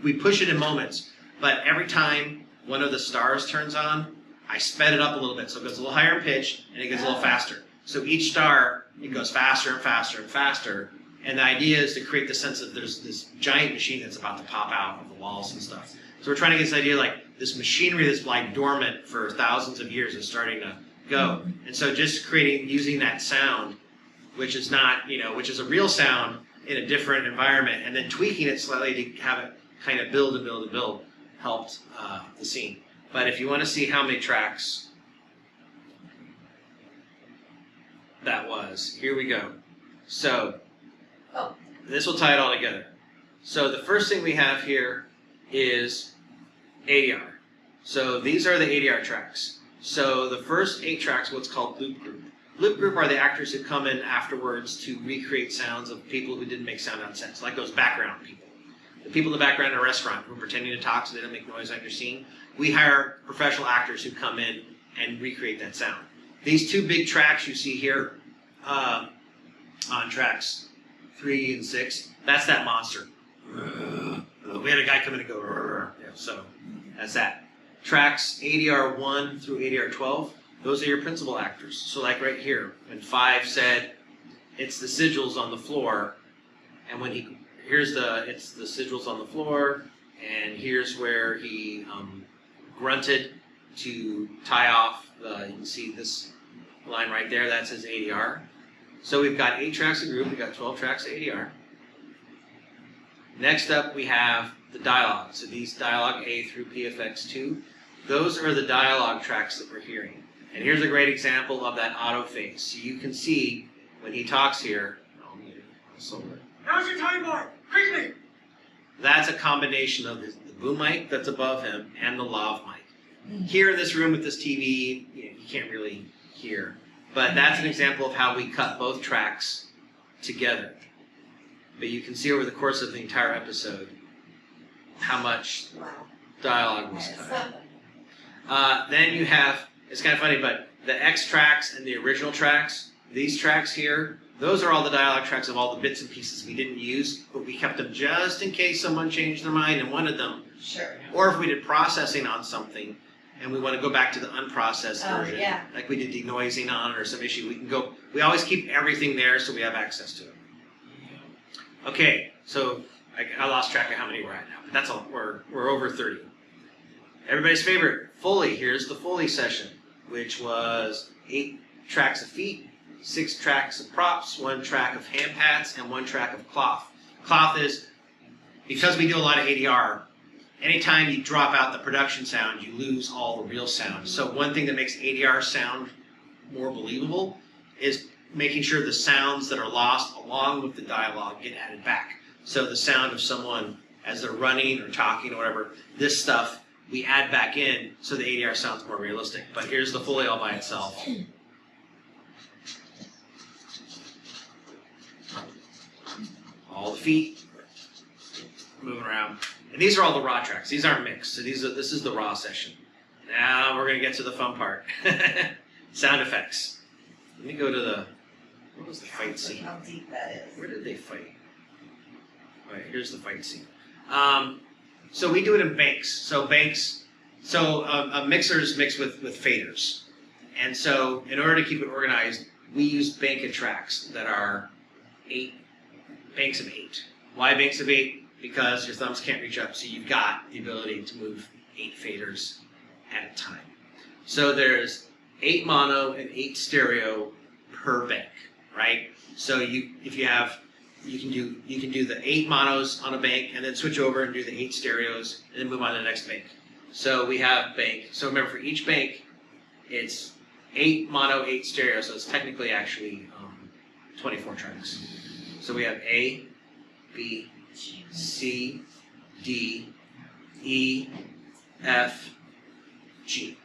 We push it in moments, but every time one of the stars turns on, I sped it up a little bit, so it goes a little higher in pitch, and it gets a little faster. So each star, it goes faster and faster and faster, and the idea is to create the sense that there's this giant machine that's about to pop out of the walls and stuff. So we're trying to get this idea this machinery that's dormant for thousands of years is starting to go. And so just using that sound, which is which is a real sound in a different environment, and then tweaking it slightly to have it kind of build and build and build, helped the scene. But if you want to see how many tracks that was, here we go. So this will tie it all together. So the first thing we have here is ADR. So these are the ADR tracks. So the first 8 tracks, what's called loop group. Loop group are the actors who come in afterwards to recreate sounds of people who didn't make sound on set, like those background people. The people in the background in a restaurant who are pretending to talk so they don't make noise on your scene. We hire professional actors who come in and recreate that sound. These 2 big tracks you see here on tracks 3 and 6, that's that monster. We had a guy come in and go, so that's that. Tracks ADR 1 through ADR 12, those are your principal actors. So right here, when 5 said, it's the sigils on the floor, and when it's the sigils on the floor, and here's where he grunted to tie off you can see this line right there, that's his ADR. So we've got 8 tracks a group, we've got 12 tracks of ADR. Next up we have the dialogue. So these dialogue A through PFX2, those are the dialogue tracks that we're hearing. And here's a great example of that auto phase. So you can see when he talks here, Now's your time, boy. Quickly. That's a combination of the boom mic that's above him and the lav mic. Here in this room with this TV, you can't really hear. But that's an example of how we cut both tracks together. But you can see over the course of the entire episode how much dialogue was cut. Then you have, it's kind of funny, but the X tracks and the original tracks, these tracks here, those are all the dialogue tracks of all the bits and pieces we didn't use, but we kept them just in case someone changed their mind and wanted them. Sure. Or if we did processing on something and we want to go back to the unprocessed version, yeah. like we did denoising on it or some issue, we always keep everything there so we have access to it. Okay, so I lost track of how many we're at now, but that's all, we're over 30. Everybody's favorite, Foley. Here's the Foley session, which was 8 tracks of feet, 6 tracks of props, 1 track of hand pats, and 1 track of cloth. Cloth is, because we do a lot of ADR, anytime you drop out the production sound, you lose all the real sound. So one thing that makes ADR sound more believable is making sure the sounds that are lost along with the dialogue get added back. So the sound of someone as they're running or talking or whatever, this stuff we add back in so the ADR sounds more realistic. But here's the Foley all by itself. All the feet moving around. And these are all the raw tracks. These aren't mixed. So this is the raw session. Now we're going to get to the fun part. Sound effects. Let me go to what was the fight scene? How deep that is. Where did they fight? All right, here's the fight scene. So we do it in banks. So mixers mix with faders. And so in order to keep it organized, we use bank of tracks that are 8 banks of 8. Why banks of 8? Because your thumbs can't reach up, so you've got the ability to move 8 faders at a time. So there's 8 mono and 8 stereo per bank, right? So you can do the 8 monos on a bank and then switch over and do the 8 stereos and then move on to the next bank. So we have bank. So remember, for each bank, it's 8 mono, 8 stereo. So it's technically actually 24 tracks. So we have A, B, C, D, E, F, G.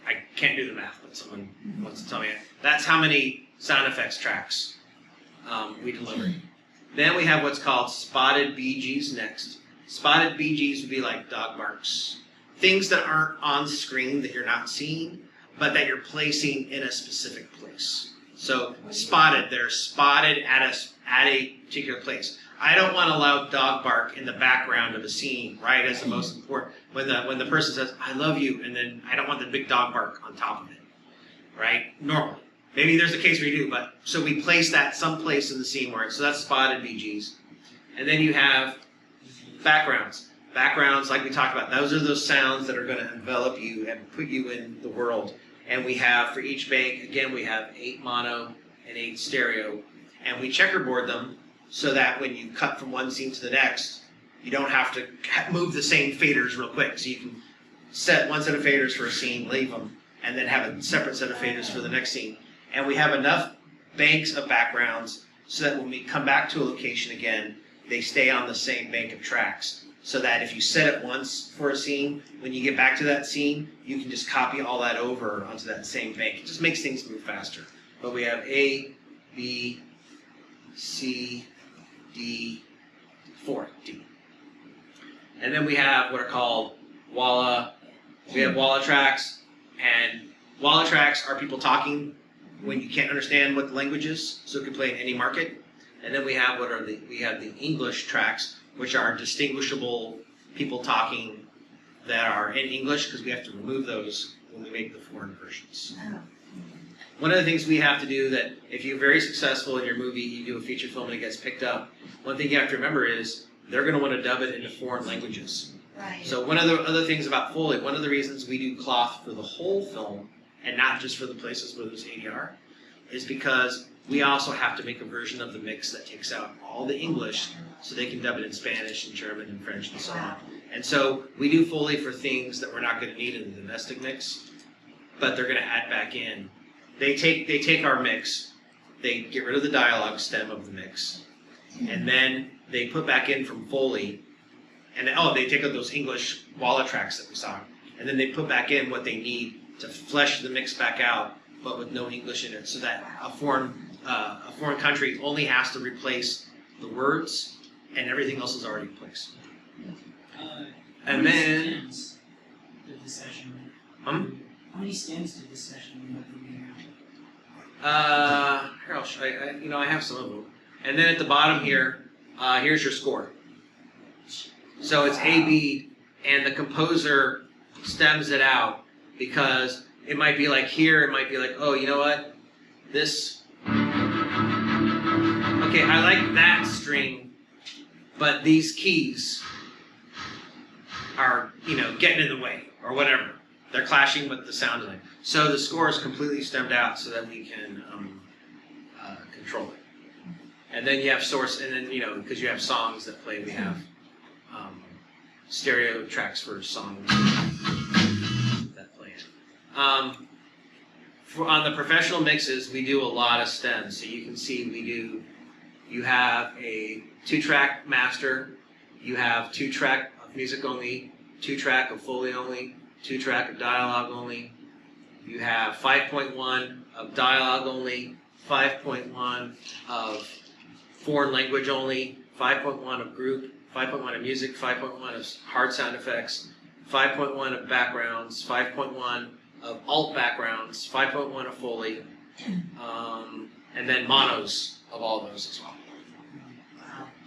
I can't do the math, but someone wants to tell me. That's how many sound effects tracks we deliver. Then we have what's called spotted BGs next. Spotted BGs would be like dog barks. Things that aren't on screen that you're not seeing, but that you're placing in a specific place. So spotted, they're spotted at a particular place. I don't want to allow dog bark in the background of a scene, right, as the most important. When the person says, I love you, and then I don't want the big dog bark on top of it, right? Normally. Maybe there's a case where you do, but so we place that someplace in the scene where so that's spotted BGs. And then you have backgrounds. Backgrounds, like we talked about, those are those sounds that are going to envelop you and put you in the world. And we have, for each bank, again, we have 8 mono and 8 stereo. And we checkerboard them so that when you cut from one scene to the next, you don't have to move the same faders real quick. So you can set one set of faders for a scene, leave them, and then have a separate set of faders for the next scene. And we have enough banks of backgrounds so that when we come back to a location again, they stay on the same bank of tracks. So that if you set it once for a scene, when you get back to that scene, you can just copy all that over onto that same bank. It just makes things move faster. But we have A, B, C, D, 4, D. And then we have what are called Walla. We have Walla tracks. And Walla tracks are people talking when you can't understand what the language is, so it can play in any market. And then we have the English tracks, which are distinguishable people talking that are in English, because we have to remove those when we make the foreign versions. One of the things we have to do that if you're very successful in your movie, you do a feature film and it gets picked up, one thing you have to remember is they're going to want to dub it into foreign languages. Right. So one of the other things about Foley, one of the reasons we do cloth for the whole film and not just for the places where there's ADR is because we also have to make a version of the mix that takes out all the English so they can dub it in Spanish and German and French and so on. And so we do Foley for things that we're not going to need in the domestic mix, but they're going to add back in. They take our mix, they get rid of the dialogue stem of the mix, and then they put back in from Foley, and they take out those English Walla tracks that we saw, and then they put back in what they need to flesh the mix back out, but with no English in it, so that a foreign country only has to replace the words, and everything else is already in place. And then, did this session? How many stems did this session end up moving here I have some of them. And then at the bottom here, here's your score. So it's A, B, and the composer stems it out because it might be like here, it might be like, oh, you know what? This, okay, I like that string, but these keys are, getting in the way or whatever. They're clashing with the sound design. So the score is completely stemmed out so that we can control it. And then you have source, and then, because you have songs that play, we have stereo tracks for songs that play. On the professional mixes, we do a lot of stems. So you can see you have a 2-track master, you have 2-track of music only, 2-track of Foley only, 2-track of dialogue only. You have 5.1 of dialogue only, 5.1 of foreign language only, 5.1 of group, 5.1 of music, 5.1 of hard sound effects, 5.1 of backgrounds, 5.1 of alt backgrounds, 5.1 of Foley, and then monos of all those as well.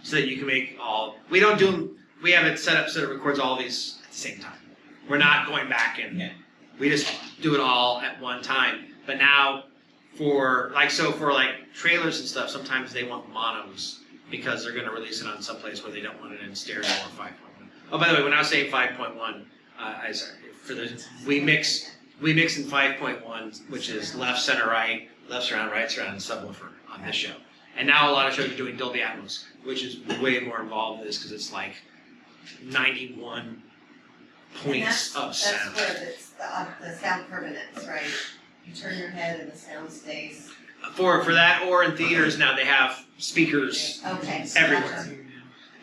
So that you can make all, we don't do them, we have it set up so it records all these at the same time. We're not going back and we just do it all at one time. But now for trailers and stuff, sometimes they want monos because they're going to release it on some place where they don't want it in stereo or 5.1. Oh, by the way, when I was saying 5.1, for the we mix in 5.1, which is left, center, right, left surround, right surround, and subwoofer on this show. And now a lot of shows are doing Dolby Atmos, which is way more involved in this because it's like 91 points of That's sound. where it's the sound permanence, right? You turn your head and the sound stays. For that, or in theaters now they have speakers, Okay. Everywhere. Gotcha.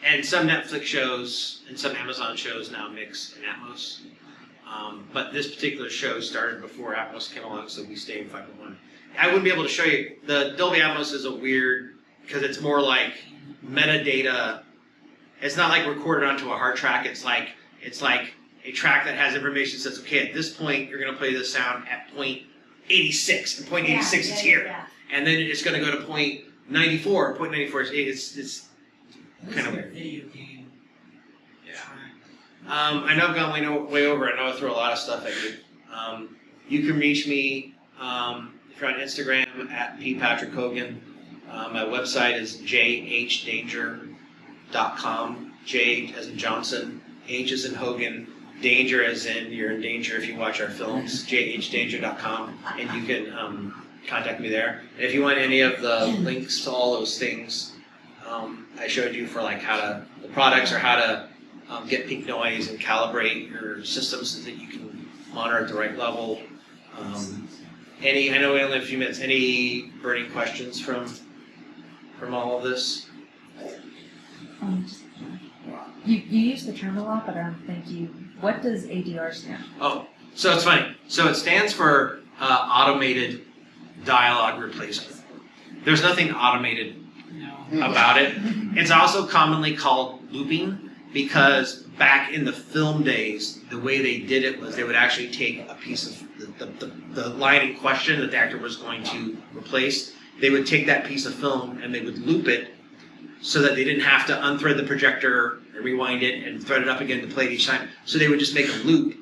and some Netflix shows and some Amazon shows now mix in Atmos. But this particular show started before Atmos came along, so we stayed in 5.1. I wouldn't be able to show you. The Dolby Atmos is a weird, because it's more like metadata. It's not like recorded onto a hard track. It's like a track that has information that says, okay, at this point you're going to play this sound at point 86, and point 86 is here, and then it's going to go to point 94. Point 94 it's kind of weird. Video game. Yeah. I know I've gone way over. I know I throw a lot of stuff at you. You can reach me if you're on Instagram at ppatrickhogan. My website is jhdanger.com. J as in Johnson, H as in Hogan, danger as in you're in danger if you watch our films. jhdanger.com, and you can contact me there. And if you want any of the links to all those things I showed you for like the products or how to get peak noise and calibrate your system so that you can monitor at the right level. I know we only have a few minutes. Any burning questions from all of this? You use the term a lot, but I don't think you. What does ADR stand for? Oh, so it's funny. So it stands for automated dialogue replacement. There's nothing automated No. about it. It's also commonly called looping because back in the film days, the way they did it was they would actually take a piece of the line in question that the actor was going to replace. They would take that piece of film and they would loop it so that they didn't have to unthread the projector and rewind it and thread it up again to play it each time. So they would just make a loop,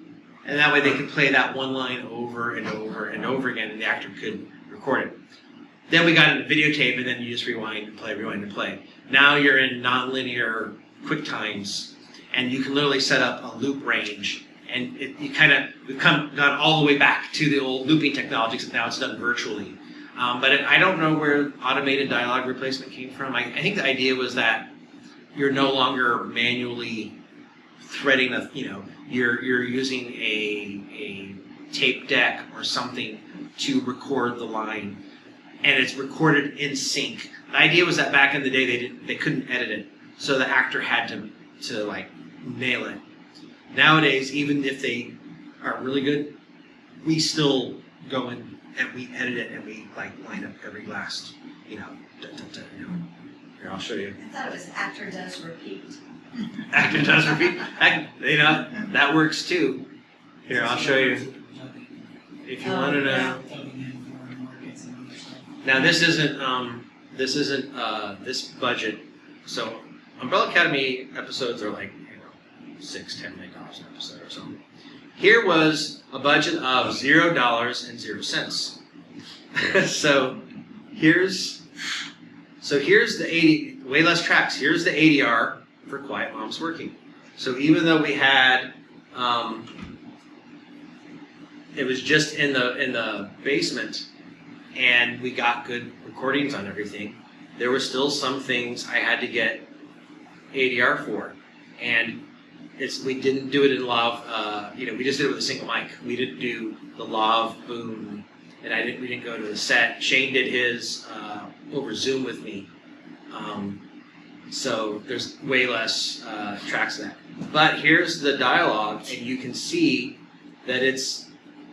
and that way they could play that one line over and over and over again, and the actor could record it. Then we got into videotape, and then you just rewind and play, rewind and play. Now you're in nonlinear QuickTimes, and you can literally set up a loop range, and we've gone all the way back to the old looping technology, except now it's done virtually. I don't know where automated dialogue replacement came from. I think the idea was that you're no longer manually threading you're using a tape deck or something to record the line, and it's recorded in sync. The idea was that back in the day they couldn't edit it, so the actor had to like nail it. Nowadays, even if they are really good, we still go in and we edit it and we like line up every last, Here, I'll show you. I thought it was actor does repeat. Actor does repeat. That works too. Here, I'll show you. If you want to know. Now this isn't this budget. So Umbrella Academy episodes are like $6-10 million an episode or something. Here was a budget of $0.00. So here's the 80, way less tracks. Here's the ADR for Quiet Moms Working. So even though we had, it was just in the basement, and we got good recordings on everything, there were still some things I had to get ADR for, and we didn't do it in law of, we just did it with a single mic. We didn't do the law of boom, and we didn't go to the set. Shane did his over Zoom with me, so there's way less tracks of that. But here's the dialogue, and you can see that it's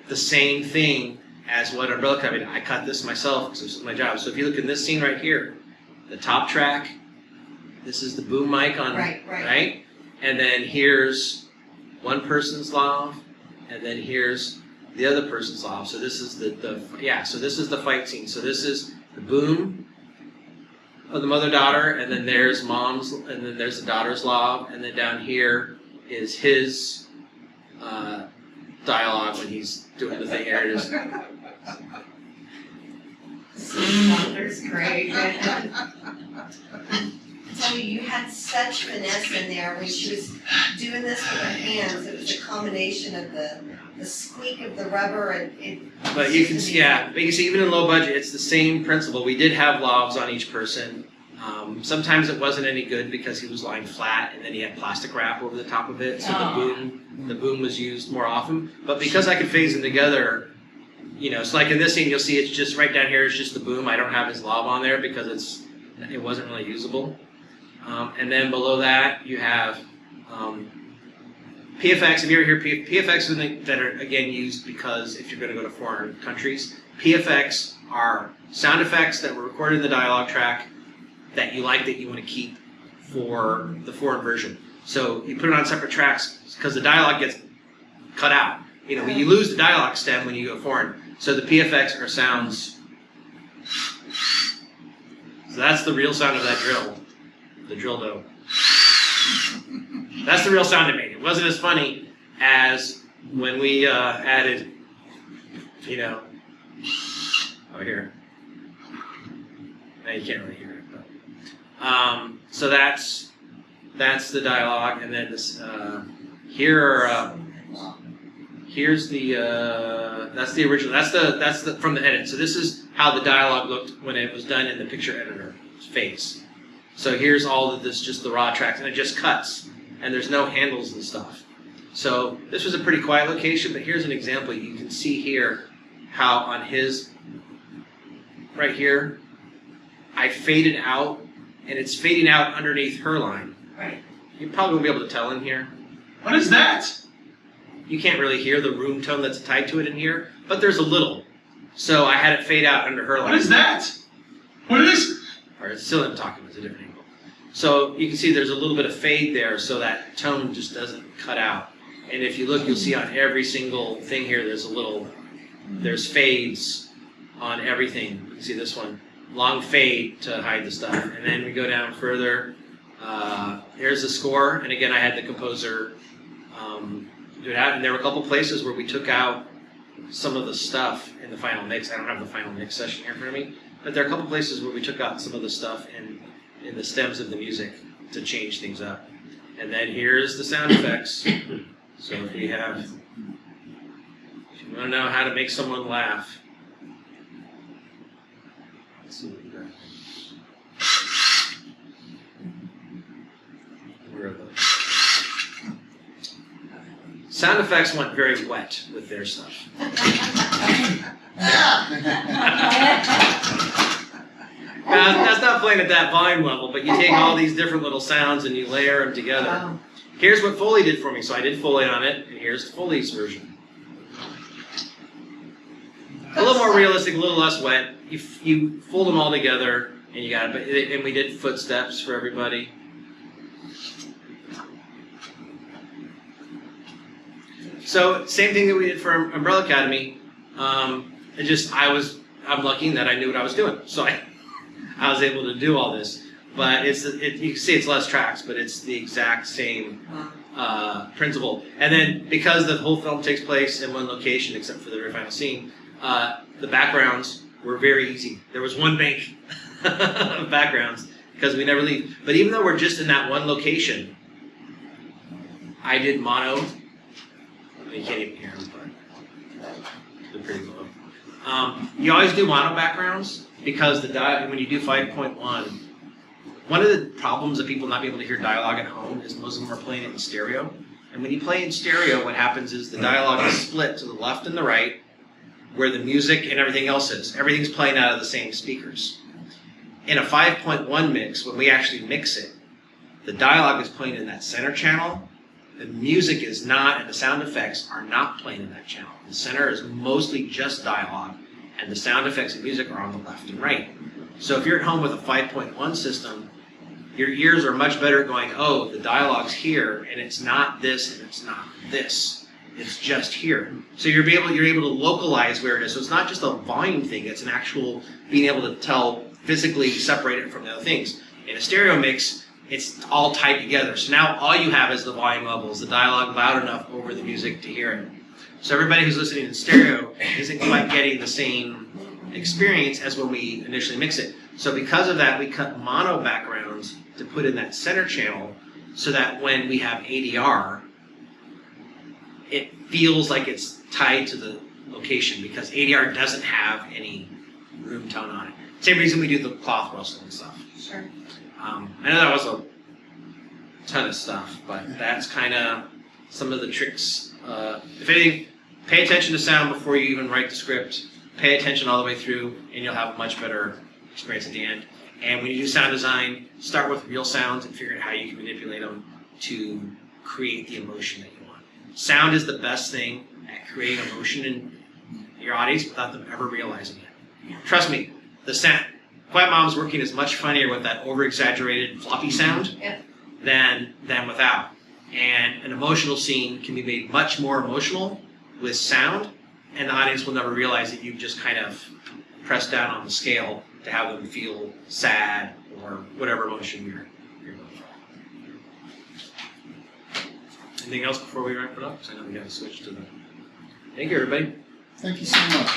the same thing as what Umbrella Academy. I cut this myself because this is my job. So if you look in this scene right here, the top track, this is the boom mic on, right? And then here's one person's lav, and then here's the other person's lav. So this is so this is the fight scene. So this is the boom of the mother-daughter, and then there's mom's, and then there's the daughter's lav, and then down here is his dialogue when he's doing the thing. Here it is. That's great. tell you, you had such finesse in there when she was doing this with her hands. It was a combination of the squeak of the rubber and it. But you can see, but you can see even in low budget, it's the same principle. We did have lavs on each person. Sometimes it wasn't any good because he was lying flat and then he had plastic wrap over the top of it, so the boom was used more often. But because I could phase them together, so like in this scene, you'll see it's just right down here. It's just the boom. I don't have his lav on there because it wasn't really usable. And then below that, you have PFX. If you ever hear PFX that are again used because if you're going to go to foreign countries, PFX are sound effects that were recorded in the dialogue track that you like that you want to keep for the foreign version. So you put it on separate tracks because the dialogue gets cut out. You lose the dialogue stem when you go foreign. So the PFX are sounds. So that's the real sound of that drill. The drill dough. That's the real sound it made. It wasn't as funny as when we added, over here. Now you can't really hear it. But, so that's the dialogue, and then this here's the that's the original. That's the from the edit. So this is how the dialogue looked when it was done in the picture editor phase. So here's all of this, just the raw tracks, and it just cuts, and there's no handles and stuff. So this was a pretty quiet location, but here's an example. You can see here how on his, right here, I faded out, and it's fading out underneath her line. Right. You probably won't be able to tell in here. What is that? You can't really hear the room tone that's tied to it in here, but there's a little. So I had it fade out under her line. What is that? What is it? Or it's still in talking, it's a different angle. So you can see there's a little bit of fade there, so that tone just doesn't cut out. And if you look, you'll see on every single thing here, there's fades on everything. You can see this one, long fade to hide the stuff. And then we go down further. Here's the score, and again, I had the composer do it out. And there were a couple places where we took out some of the stuff in the final mix. I don't have the final mix session here in front of me, but there are a couple places where we took out some of the stuff in the stems of the music to change things up. And then here's the sound effects. So if you want to know how to make someone laugh, let's see what we got. Where are those? Sound effects went very wet with their stuff. Now, that's not playing at that volume level, but you take all these different little sounds and you layer them together. Wow. Here's what Foley did for me. So I did Foley on it, and here's Foley's version. A little more realistic, a little less wet. You fold them all together, and you got it. And we did footsteps for everybody. So same thing that we did for Umbrella Academy. I'm lucky in that I knew what I was doing, so I was able to do all this. But you can see it's less tracks, but it's the exact same principle. And then because the whole film takes place in one location, except for the very final scene, the backgrounds were very easy. There was one bank of backgrounds because we never leave. But even though we're just in that one location, I did mono. You can't even hear them, but they're pretty low. You always do mono backgrounds because when you do 5.1, one of the problems of people not being able to hear dialogue at home is most of them are playing it in stereo. And when you play in stereo, what happens is the dialogue is split to the left and the right, where the music and everything else is. Everything's playing out of the same speakers. In a 5.1 mix, when we actually mix it, the dialogue is playing in that center channel. The music is not, and the sound effects are not playing in that channel. The center is mostly just dialogue, and the sound effects and music are on the left and right. So if you're at home with a 5.1 system, your ears are much better at going, oh, the dialogue's here, and it's not this, and it's not this. It's just here. So you're able to localize where it is. So it's not just a volume thing, it's an actual being able to physically separate it from the other things. In a stereo mix, it's all tied together. So now all you have is the volume levels, the dialogue loud enough over the music to hear it. So everybody who's listening in stereo isn't quite getting the same experience as when we initially mix it. So because of that, we cut mono backgrounds to put in that center channel so that when we have ADR, it feels like it's tied to the location because ADR doesn't have any room tone on it. Same reason we do the cloth rustle and stuff. Sure. I know that was a ton of stuff, but that's kind of some of the tricks. If anything, pay attention to sound before you even write the script. Pay attention all the way through, and you'll have a much better experience at the end. And when you do sound design, start with real sounds and figure out how you can manipulate them to create the emotion that you want. Sound is the best thing at creating emotion in your audience without them ever realizing it. Trust me, the sound. Quiet Mom's working is much funnier with that over-exaggerated floppy sound than without. And an emotional scene can be made much more emotional with sound, and the audience will never realize that you've just kind of pressed down on the scale to have them feel sad or whatever emotion you're going for. Anything else before we wrap it up? Because I know we got to switch to the... Thank you, everybody. Thank you so much.